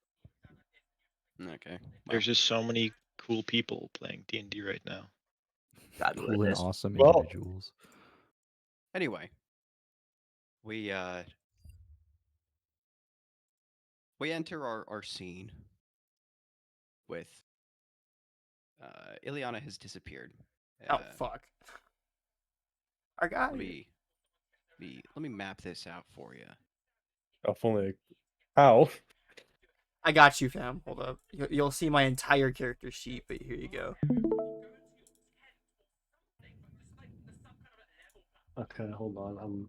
Okay. Well, There's just so many cool people playing D&D right now. That's what Cool it and is. awesome Well- individuals. anyway, we enter our scene with Ileana has disappeared. Oh fuck. Our guy. Let me map this out for you. Oh, if only. How? I got you, fam. Hold up. You'll see my entire character sheet, but here you go. Okay, hold on.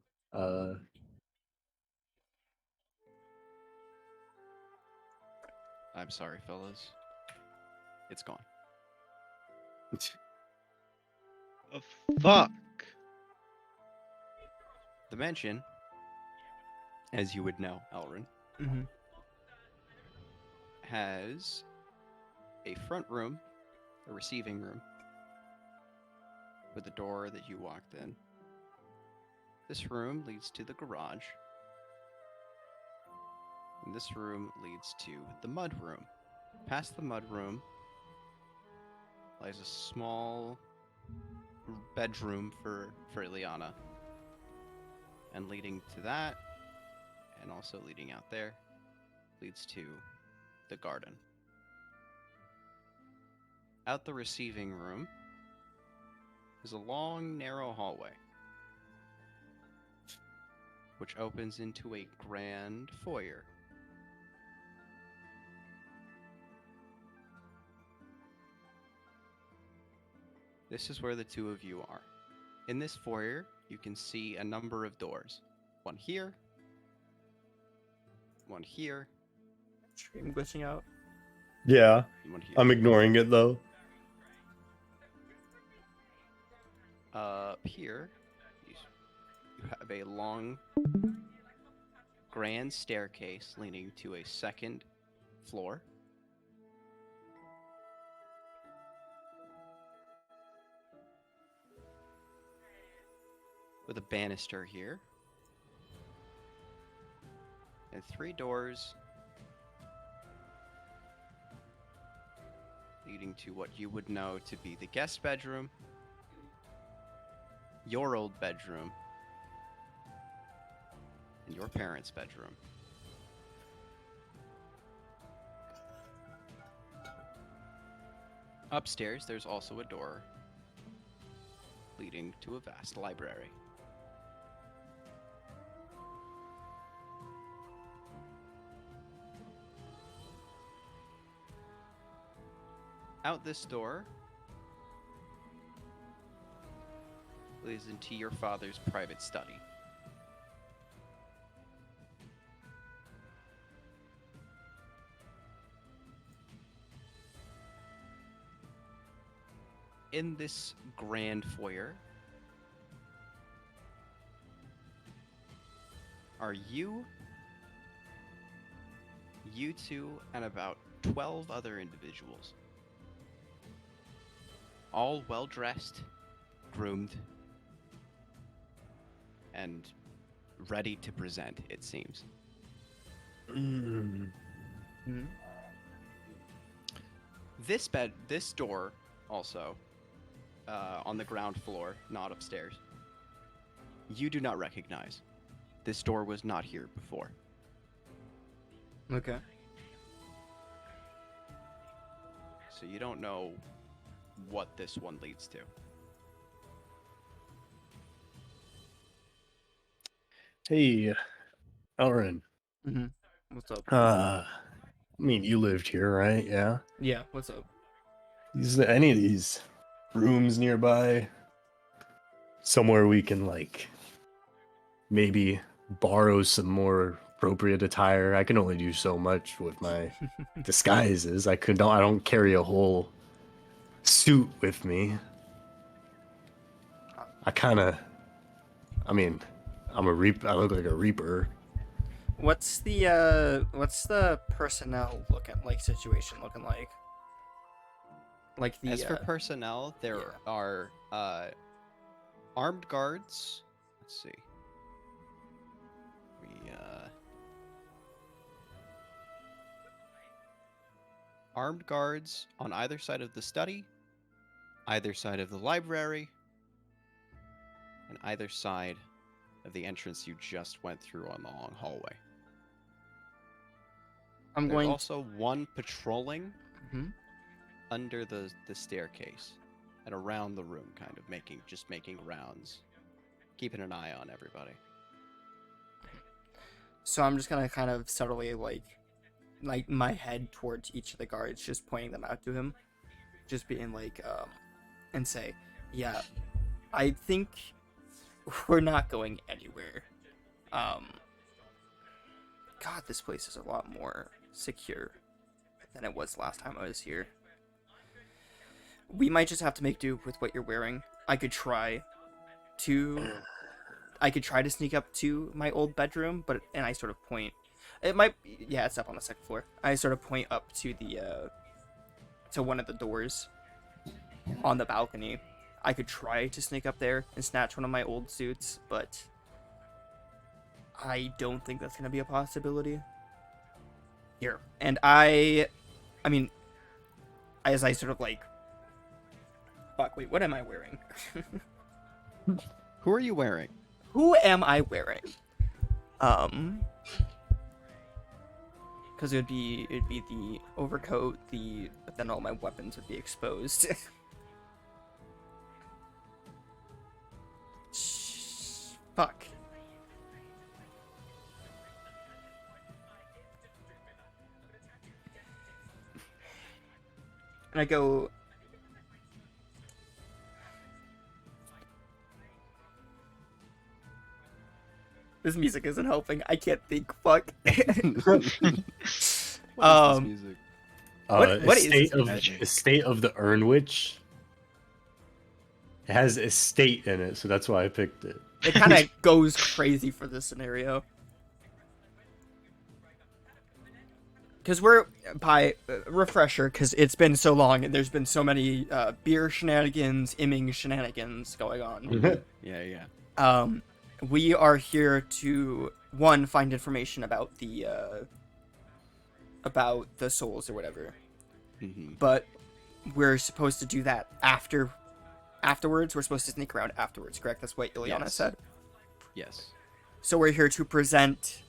I'm sorry, fellas. It's gone. Oh, fuck. The mansion, as you would know, Elrin, Mm-hmm. has a front room, a receiving room, with a door that you walked in. This room leads to the garage. And this room leads to the mud room. Past the mud room lies a small bedroom for Ileana. And leading to that, and also leading out there, leads to the garden. Out the receiving room is a long, narrow hallway, which opens into a grand foyer. This is where the two of you are. In this foyer, you can see a number of doors. One here, one here, Stream glitching out. Yeah, and one here. I'm ignoring it though. Up here, you have a long, grand staircase leading to a second floor. with a banister here. And 3 doors leading to what you would know to be the guest bedroom, your old bedroom, and your parents' bedroom. Upstairs, there's also a door leading to a vast library. Out this door leads into your father's private study. In this grand foyer are you two, and about 12 other individuals. All well-dressed, groomed, and ready to present, it seems. This door, also, on the ground floor, not upstairs, you do not recognize. This door was not here before. Okay. So you don't know what this one leads to. Hey, Elrin. What's up? I mean, you lived here, right? Yeah. Yeah, what's up? Is there any of these rooms nearby? Somewhere we can, like, maybe borrow some more appropriate attire. I can only do so much with my disguises. I don't carry a whole suit with me. I'm a reaper. I look like a reaper. What's the personnel situation looking like? Like the As for personnel, there yeah. are armed guards. Let's see. Armed guards on either side of the study, either side of the library, and either side of the entrance you just went through on the long hallway. There's also one patrolling under the staircase and around the room, kind of making rounds, keeping an eye on everybody. So I'm just gonna kind of subtly like my head towards each of the guards, just pointing them out to him, just being like, and say, yeah, I think we're not going anywhere. God, this place is a lot more secure than it was last time I was here. We might just have to make do with what you're wearing. I could try to sneak up to my old bedroom, and I sort of point. It might, yeah, it's up on the second floor. I sort of point up to to one of the doors on the balcony. I could try to sneak up there and snatch one of my old suits, but I don't think that's gonna be a possibility. Here, and I mean, as I sort of like, fuck, wait, what am I wearing? Who are you wearing? Who am I wearing? Because it'd be the overcoat, but then all my weapons would be exposed. Fuck. And I go. This music isn't helping. I can't think. Fuck. What is this music? What is this magic? Estate of the Urnwitch. It has estate in it, so that's why I picked it. It kind of goes crazy for this scenario. Because we're, by refresher, because it's been so long and there's been so many beer shenanigans, imming shenanigans going on. Yeah. We are here to one find information about the souls or whatever, but we're supposed to do that afterwards. We're supposed to sneak around afterwards, correct? That's what Ileana Yes. said. Yes. So we're here to present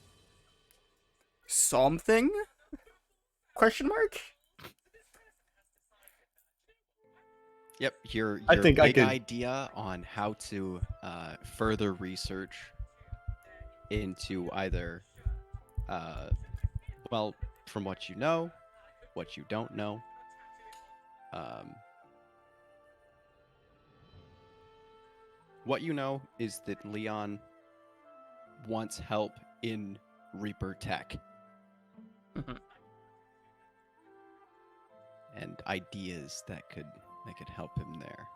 something? Question mark? Yep, your I think I big could- idea on how to further research into either, well, from what you know, what you don't know. What you know is that Leon wants help in Reaper tech. Mhm. And ideas that could help him there.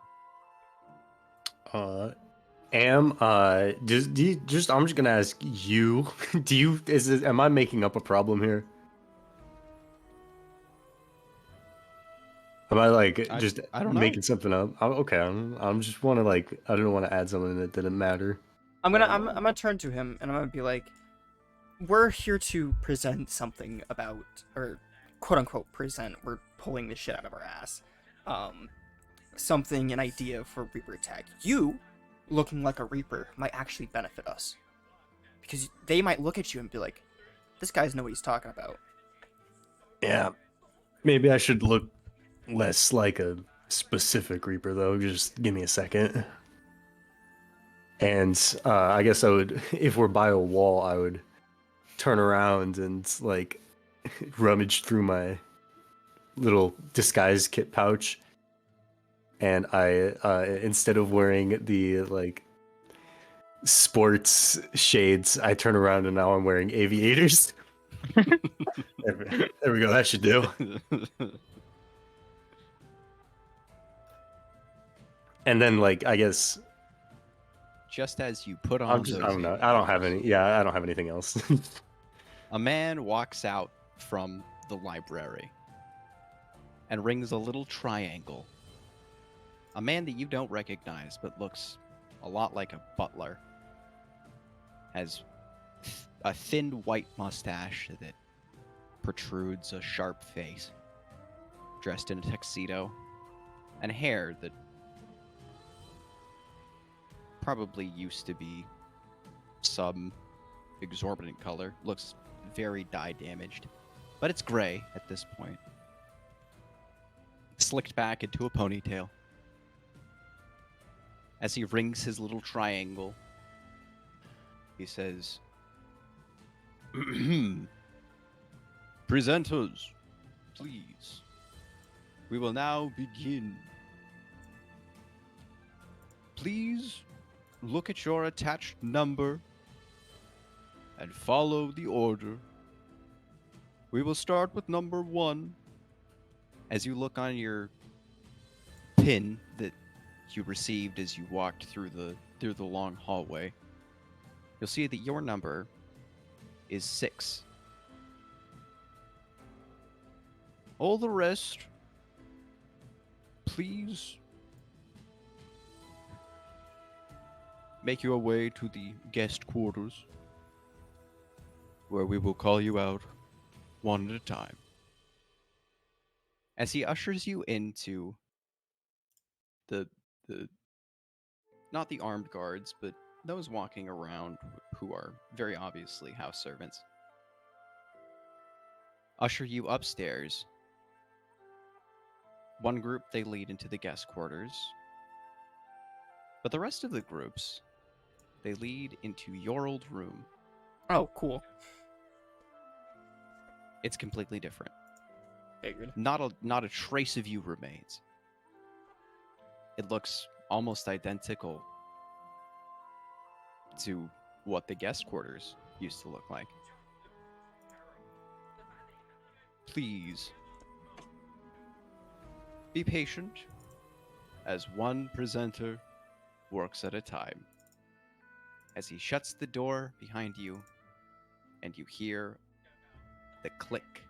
I'm just gonna ask you. Am I making up a problem here? Am I I don't know. making something up? Okay, I'm just want to I don't want to add something that didn't matter. I'm gonna turn to him and I'm gonna be like, we're here to present something about, or quote unquote present. We're pulling the shit out of our ass. An idea for Reaper tech. You, looking like a Reaper, might actually benefit us, because they might look at you and be like, "This guy's know what he's talking about." Yeah, maybe I should look less like a specific Reaper though. Just give me a second. And I guess I would, if we're by a wall, I would turn around and rummage through my little disguise kit pouch, and I instead of wearing the sports shades, I turn around and now I'm wearing aviators. There we go. That should do. And then I guess Just as you put on I those don't know. I don't have aviators, any. Yeah, I don't have anything else. a man walks out from the library and rings a little triangle. A man that you don't recognize, but looks a lot like a butler. Has a thin white mustache that protrudes a sharp face. Dressed in a tuxedo. And hair that probably used to be some exorbitant color. Looks very dye damaged. But it's gray at this point. Slicked back into a ponytail. As he rings his little triangle, he says, "Presenters, please. We will now begin. Please look at your attached number and follow the order. We will start with number 1. As you look on your pin that you received as you walked through the long hallway, you'll see that your number is 6. All the rest, please make your way to the guest quarters, where we will call you out one at a time." As he ushers you into the not the armed guards, but those walking around who are very obviously house servants, usher you upstairs. One group they lead into the guest quarters, but the rest of the groups they lead into your old room. Oh, cool. It's completely different. Figured. Not a trace of you remains. It looks almost identical to what the guest quarters used to look like. Please be patient, as one presenter works at a time. As he shuts the door behind you, and you hear the click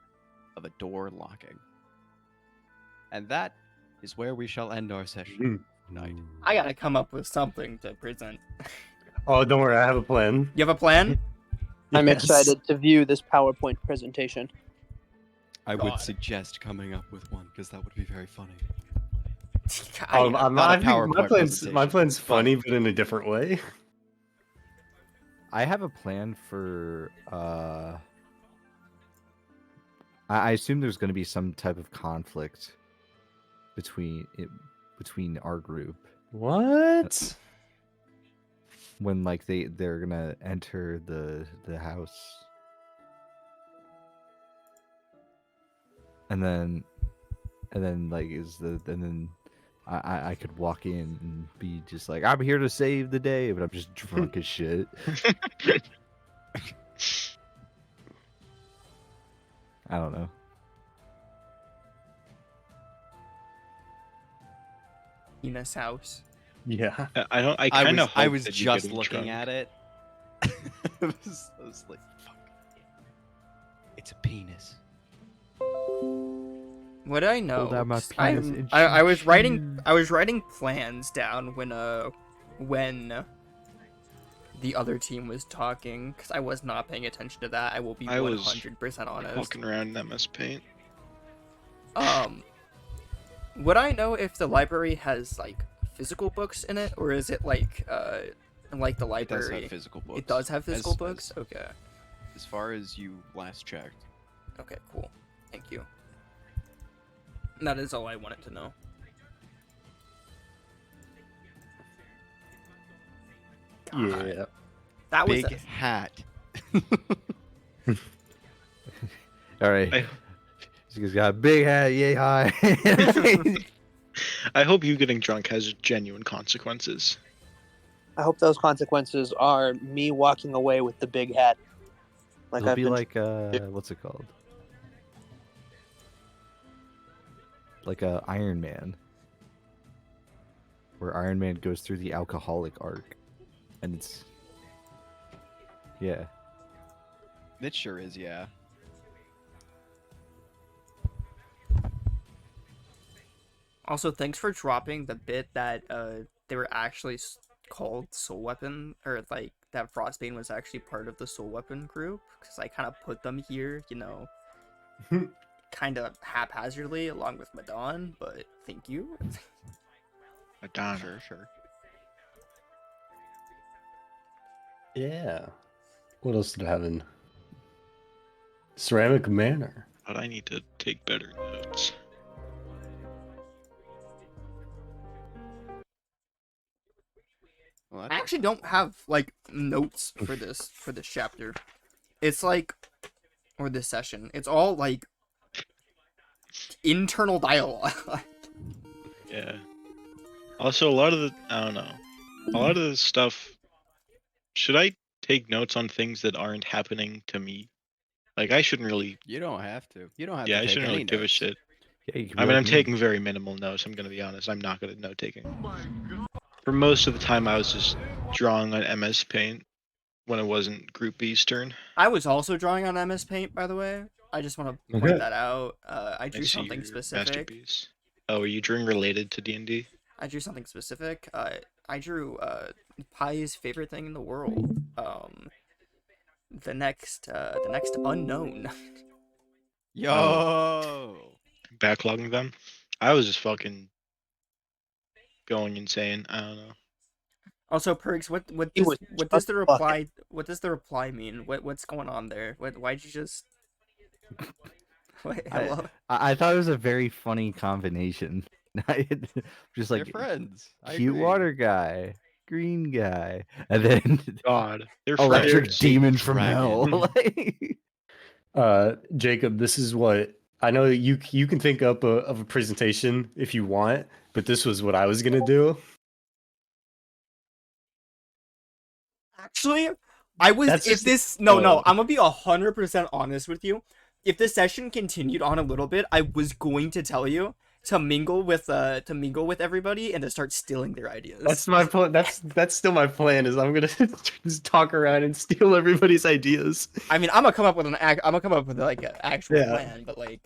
of a door locking. And that is where we shall end our session tonight. I gotta come up with something to present. Oh, don't worry, I have a plan. You have a plan? I'm Yes. excited to view this PowerPoint presentation. I would God. suggest coming up with one because that would be very funny. Not Not a I think PowerPoint my presentation, plan's but- funny, but in a different way. I have a plan for. I assume there's going to be some type of conflict between our group What? when like they're gonna enter the house, and then like and then I could walk in and be just like, I'm here to save the day, but I'm just drunk as shit. I don't know. Ina's house. Yeah. I kind of. I was just looking at it. I was like, fuck. It's a penis. What do I know? Pulled out my 'Cause penis and I was choo-choo. writing plans down when the other team was talking, because I was not paying attention to that. I will be I was 100% honest. Walking around in MS Paint. Would I know if the library has like physical books in it, or is it like the It does library? have physical books. It does have physical As- books. Okay. As far as you last checked. Okay. Cool. Thank you. That is all I wanted to know. God, Yeah. that was Big hat. All right. I- He's got a big hat, yay high. I hope you getting drunk has genuine consequences. I hope those consequences are me walking away with the big hat. Like It'll I've be been. like what's it called? Like a Iron Man, where Iron Man goes through the alcoholic arc, and it's yeah. It sure is, yeah. Also, thanks for dropping the bit that they were actually called Soul Weapon, or like that Frostbane was actually part of the Soul Weapon group, because I kind of put them here, you know, kind of haphazardly along with Madon, but thank you. Madonna. Sure. Yeah. What else did I have in Ceramic Manor? But I need to take better notes. Well, I that's actually don't have like notes for this chapter. It's like, or this session. It's all like internal dialogue. Yeah. Also, a lot of the I don't know. A lot of the stuff. Should I take notes on things that aren't happening to me? Like I shouldn't really. You don't have to. You don't have Yeah, to I take shouldn't any really give a notes. shit. Yeah, you can I be mean, like I'm me. taking very minimal notes. I'm gonna be honest. I'm not good at note taking. For most of the time, I was just drawing on MS Paint when it wasn't Group B's turn. I was also drawing on MS Paint, by the way. I just want to point Okay. that out. I I drew see something your specific. masterpiece. Oh, are you drawing related to D&D? I drew something specific. I drew Pai's favorite thing in the world. The next unknown. Yo! Backlogging them? I was just fucking going insane. I don't know. Also, Perks, what He does was what does the just fucking- reply mean? What's going on there? Why'd you just? Wait, hello. I thought it was a very funny combination. Just like They're friends. I cute agree. water guy, green guy, and then God, they're electric friends. demon from Dragon. hell. Jacob, this is what I know. You can think up of a presentation if you want, but this was what I was gonna do. Actually, I was. That's If just- this no, oh. I'm gonna be 100% honest with you. If the session continued on a little bit, I was going to tell you to mingle with everybody and to start stealing their ideas. That's my plan. That's still my plan. Is I'm gonna just talk around and steal everybody's ideas. I mean, I'm gonna come up with I'm gonna come up with like an actual Yeah. plan, but like,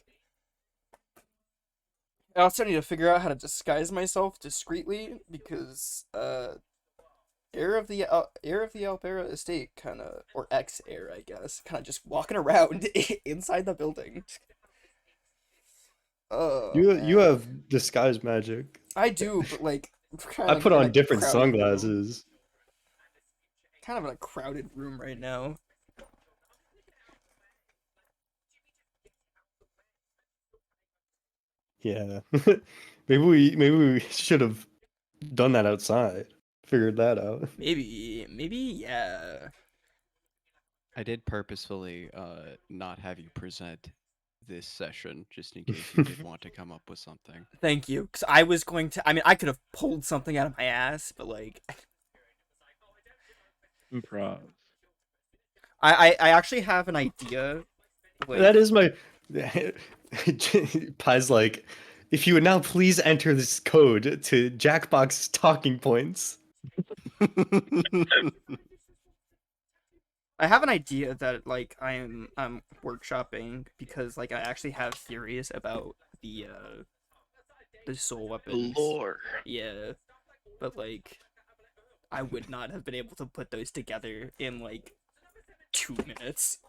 I also need to figure out how to disguise myself discreetly because Heir of the Albera estate, kind of, or ex-heir, I guess, kind of just walking around inside the building. Oh, You man. have disguise magic. I do, but like, kind I of put in on a different crowded room. sunglasses. Kind of in a crowded room right now. Yeah. maybe we should have done that outside. Figured that out. Maybe, yeah. I did purposefully not have you present this session, just in case you did want to come up with something. Thank you, because I was going to. I mean, I could have pulled something out of my ass, but like, Improv. I actually have an idea. Like, That is my Pie's like, if you would now please enter this code to Jackbox talking points. I have an idea that like I'm workshopping because like I actually have theories about the soul weapons. Lore. Yeah, but like I would not have been able to put those together in like 2 minutes.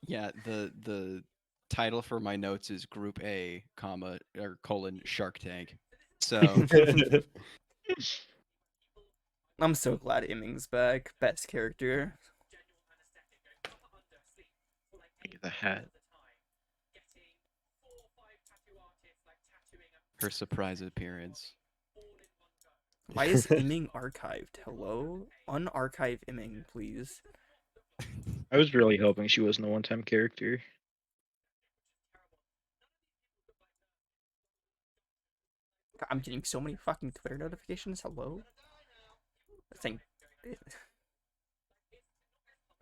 Yeah, the title for my notes is Group A, comma or colon Shark Tank. So I'm so glad Imming's back. Best character. Get the hat. her surprise appearance. Why is Imming archived? Hello? Unarchive Imming, please. I was really hoping she wasn't a one-time character. I'm getting so many fucking Twitter notifications. Hello? That thing.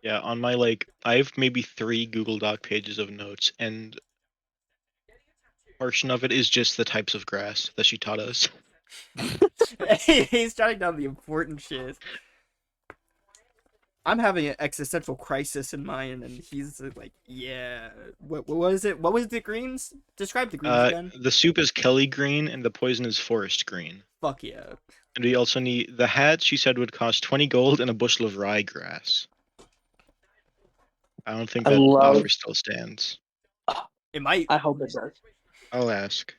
Yeah, on my I have maybe 3 Google Doc pages of notes, and portion of it is just the types of grass that she taught us. He's jotting down the important shit. I'm having an existential crisis in mind, and he's like, yeah. What was it? What was the greens? Describe the greens again. The soup is Kelly green, and the poison is forest green. Fuck yeah. And we also need the hat. She said would cost 20 gold and a bushel of ryegrass. I don't think I that love- offer still stands. It might. I hope it does. I'll ask.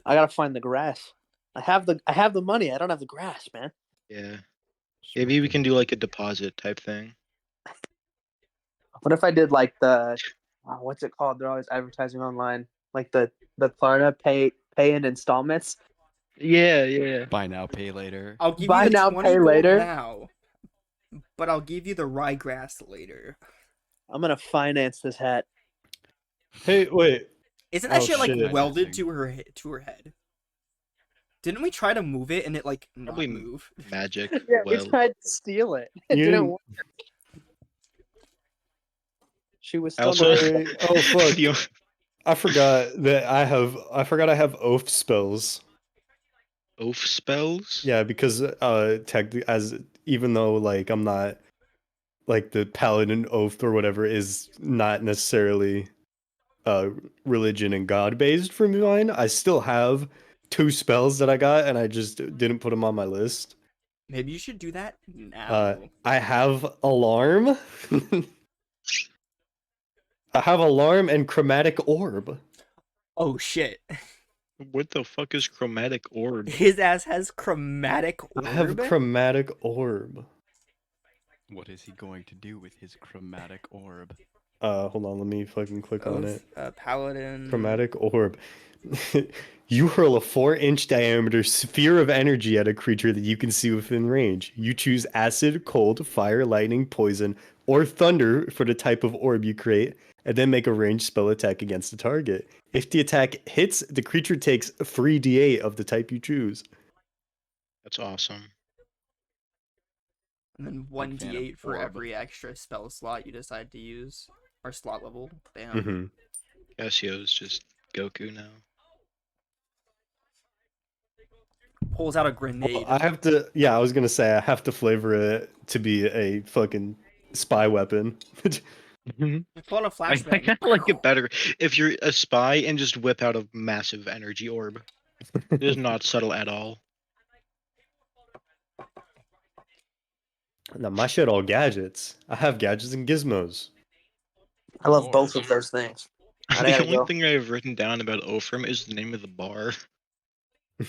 I gotta find the grass. I have the money. I don't have the grass, man. Yeah. Maybe we can do like a deposit type thing. What if I did like the what's it called? They're always advertising online, like the Klarna pay in installments. Yeah. Buy now, pay later. I'll give Buy you the now, 20 pay gold later? now, but I'll give you the ryegrass later. I'm gonna finance this hat. Hey, wait. Isn't that Oh, shit like shit. welded to her head? Didn't we try to move it and it like not Probably move? Magic. Yeah, well, we tried to steal it. It You didn't didn't- work. She was I still also- not- Oh fuck! You- I forgot that I have oath spells. oath spells? Yeah, because technically, as even though like I'm not like the paladin oath or whatever is not necessarily religion and god based for mine, I still have 2 spells that I got, and I just didn't put them on my list. Maybe you should do that now. I have alarm. I have alarm and chromatic orb. Oh shit. What the fuck is chromatic orb? His ass has chromatic orb. I have chromatic orb. What is he going to do with his chromatic orb? Hold on, let me fucking click on it. Paladin. Chromatic orb. You hurl a 4-inch diameter sphere of energy at a creature that you can see within range. You choose acid, cold, fire, lightning, poison, or thunder for the type of orb you create, and then make a ranged spell attack against the target. If the attack hits, the creature takes 3d8 of the type you choose. That's awesome. And then Big fan of 1d8 for orb. every extra spell slot you decide to use. Or slot level. Damn. Mm-hmm. Cassio's just Goku now. Pulls out a grenade. I have to. Yeah, I was gonna say I have to flavor it to be a fucking spy weapon. Pull out a I flashbang. kind of like it better if you're a spy and just whip out a massive energy orb. It is not subtle at all. Now my shit all gadgets. I have gadgets and gizmos. I love both of those things. Alright, I The gotta only go. thing I have written down about Ophram is the name of the bar.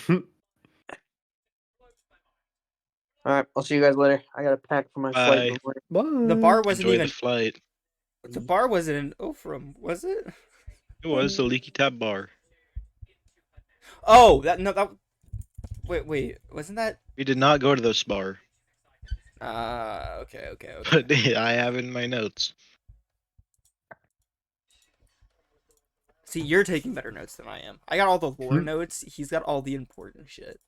All right, I'll see you guys later. I gotta pack for my flight in Bye. the morning. Bye. The bar wasn't Enjoy even. the flight. The bar wasn't in Ophram, was it? It was the Leaky Tap bar. Oh, that. Wait, wasn't that? We did not go to this bar, Okay. but I have it in my notes. See, you're taking better notes than I am. I got all the lore notes. He's got all the important shit.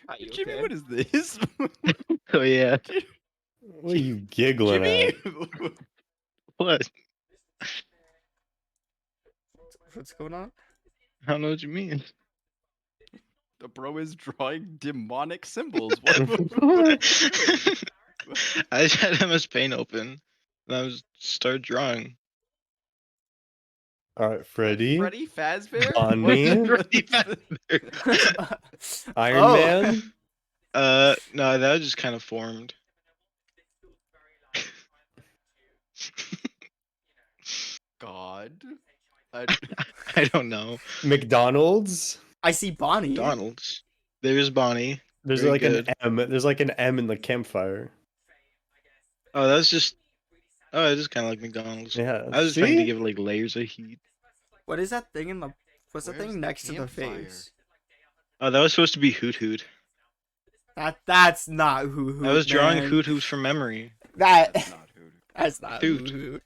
Are you Jimmy, okay? what is this? Oh yeah. What are you giggling at? What? What's going on? I don't know what you mean. The bro is drawing demonic symbols. What? I just had MS Paint open, and I was start drawing. All right, Freddy, Freddy Fazbear? Bonnie, Freddy Fazbear. Iron Oh. Man. No, that just kind of formed. God. I don't know. McDonald's. I see Bonnie. McDonald's. There's Bonnie. There's Very like good. an M. There's like an M in the campfire. Oh, that's just. Oh, it is kind of like McDonald's. Yeah. I was trying to see? give it like layers of heat. What is that thing in the? What's the Where's thing the next to the campfire? face? Oh, that was supposed to be Hoot Hoot. That's not Hoo. I was drawing man. Hoot Hoot from memory. That That's not who. that's not Hoot. Hoo.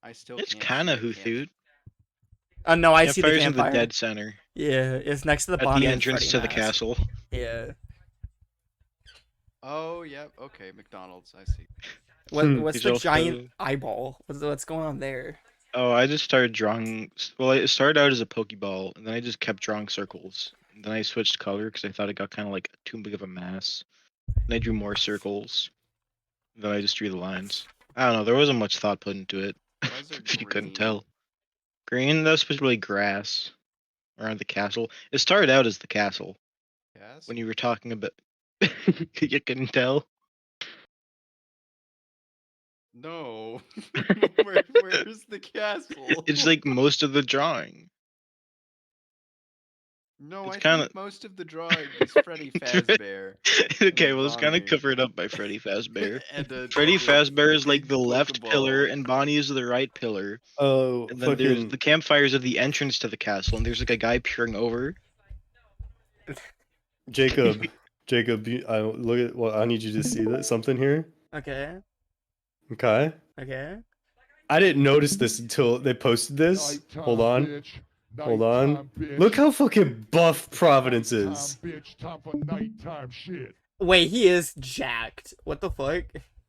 I still It's can't kind of see a Hoot camp- Hoot. Oh no, I see the Campfire's in the campfire. dead center. Yeah, it's next to the At Bonnie the and entrance Freddy to the mask. castle. Yeah. Oh, yep. Okay, McDonald's. I see. What's He's the also- giant eyeball? What's going on there? Oh, I just started drawing. Well, it started out as a Pokeball, and then I just kept drawing circles. And then I switched color because I thought it got kind of like too big of a mass. And I drew more circles. Then I just drew the lines. I don't know. There wasn't much thought put into it. Why is there If you couldn't green? tell. Green, that's supposed to be like grass around the castle. It started out as the castle Yes. when you were talking about. You couldn't tell. No. Where's the castle? It's like most of the drawing. No, it's I kinda- think most of the drawing is Freddy Fazbear. Okay, well, it's kind of Bonnie. covered up by Freddy Fazbear. And a Freddy big- Fazbear is like big the left Pokeball. pillar, and Bonnie is the right pillar. Oh, And then there's fucking the campfires at the entrance to the castle, and there's like a guy peering over. Jacob. Jacob, I look at. Well, I need you to see that something here. Okay. Okay. Okay. I didn't notice this until they posted this. Hold on. Hold on. Look how fucking buff Providence is. Bitch, time for nighttime shit. Wait, he is jacked. What the fuck?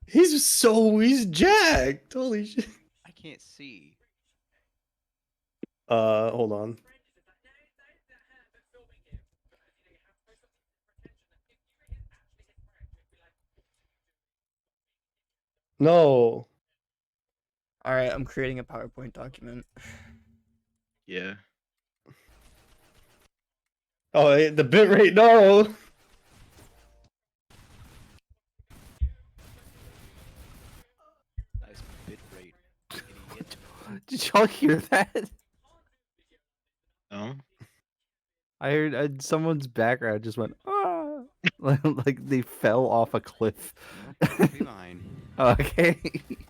He's jacked. Holy shit. I can't see. Hold on. No. All right, I'm creating a PowerPoint document. Yeah. Oh, the bitrate. No. Nice bit rate. Idiot. Did y'all hear that? No. I heard someone's background just went ah, like they fell off a cliff. Be mine. Okay.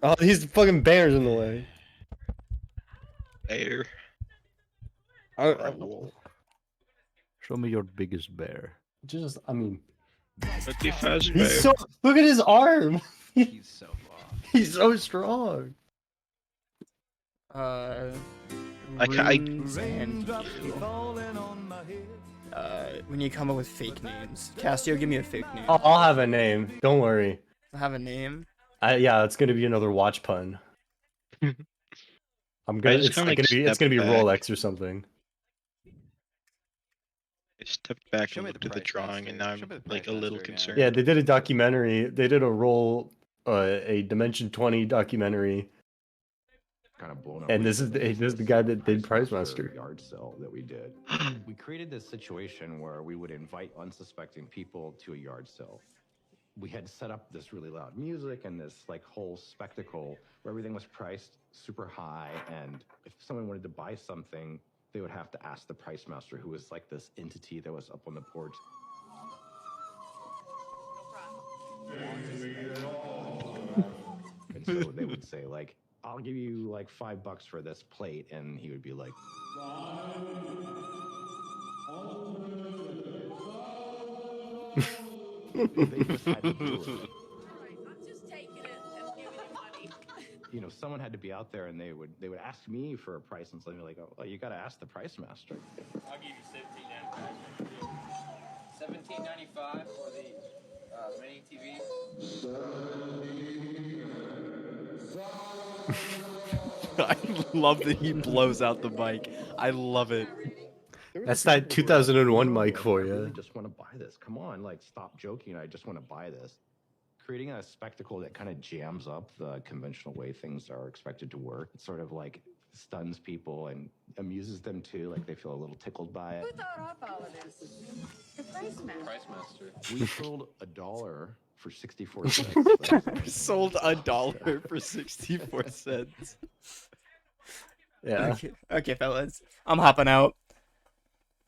Oh, these fucking bears in the way. There. Show me your biggest bear. I mean, Freddy Fazbear. he's so. Look at his arm. He's so long. He's so strong. Runes and when you come up with fake names. Castio, give me a fake name. I'll have a name. Don't worry. Have a name. Yeah, it's gonna be another watch pun. I'm gonna. just It's, kinda, like, like, it's gonna be stepped back. Rolex or something. I stepped back Show and me looked the at the price drawing, master. and now Show I'm me the like a price little master again. concerned. Yeah, they did a documentary. They did a Dimension 20 documentary kind of blown up. And this is the guy that did Prize Master. Yard sale that we did. We created this situation where we would invite unsuspecting people to a yard sale. We had set up this really loud music and this like whole spectacle where everything was priced super high, and if someone wanted to buy something, they would have to ask the price master, who was like this entity that was up on the porch. And so they would say like, I'll give you like $5 for this plate, and he would be like, they just had to do it. I'm just taking it and giving you money. You know, someone had to be out there, and they would ask me for a price, and something like, oh, you got to ask the price master. I'll give you $17.95 for the mini TV. I love that he blows out the mic. I love it. That's that 2001 mic for I really you. just want to buy this. Come on, like, stop joking. I just want to buy this. Creating a spectacle that kind of jams up the conventional way things are expected to work. It sort of like stuns people and amuses them too. Like they feel a little tickled by it. Who thought up all of this? The price man. Price Master. We sold $1 for 64 cents. Sold $1 for 64 cents. Yeah. Okay, fellas. I'm hopping out.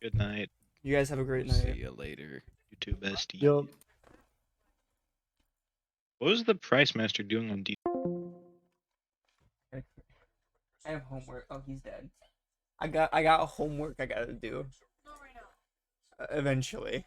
Good night. You guys have a great See night. you later. You too, bestie. Yup. What was the price master doing on D? I have homework. Oh, he's dead. I got homework I gotta do. Not right now. Eventually.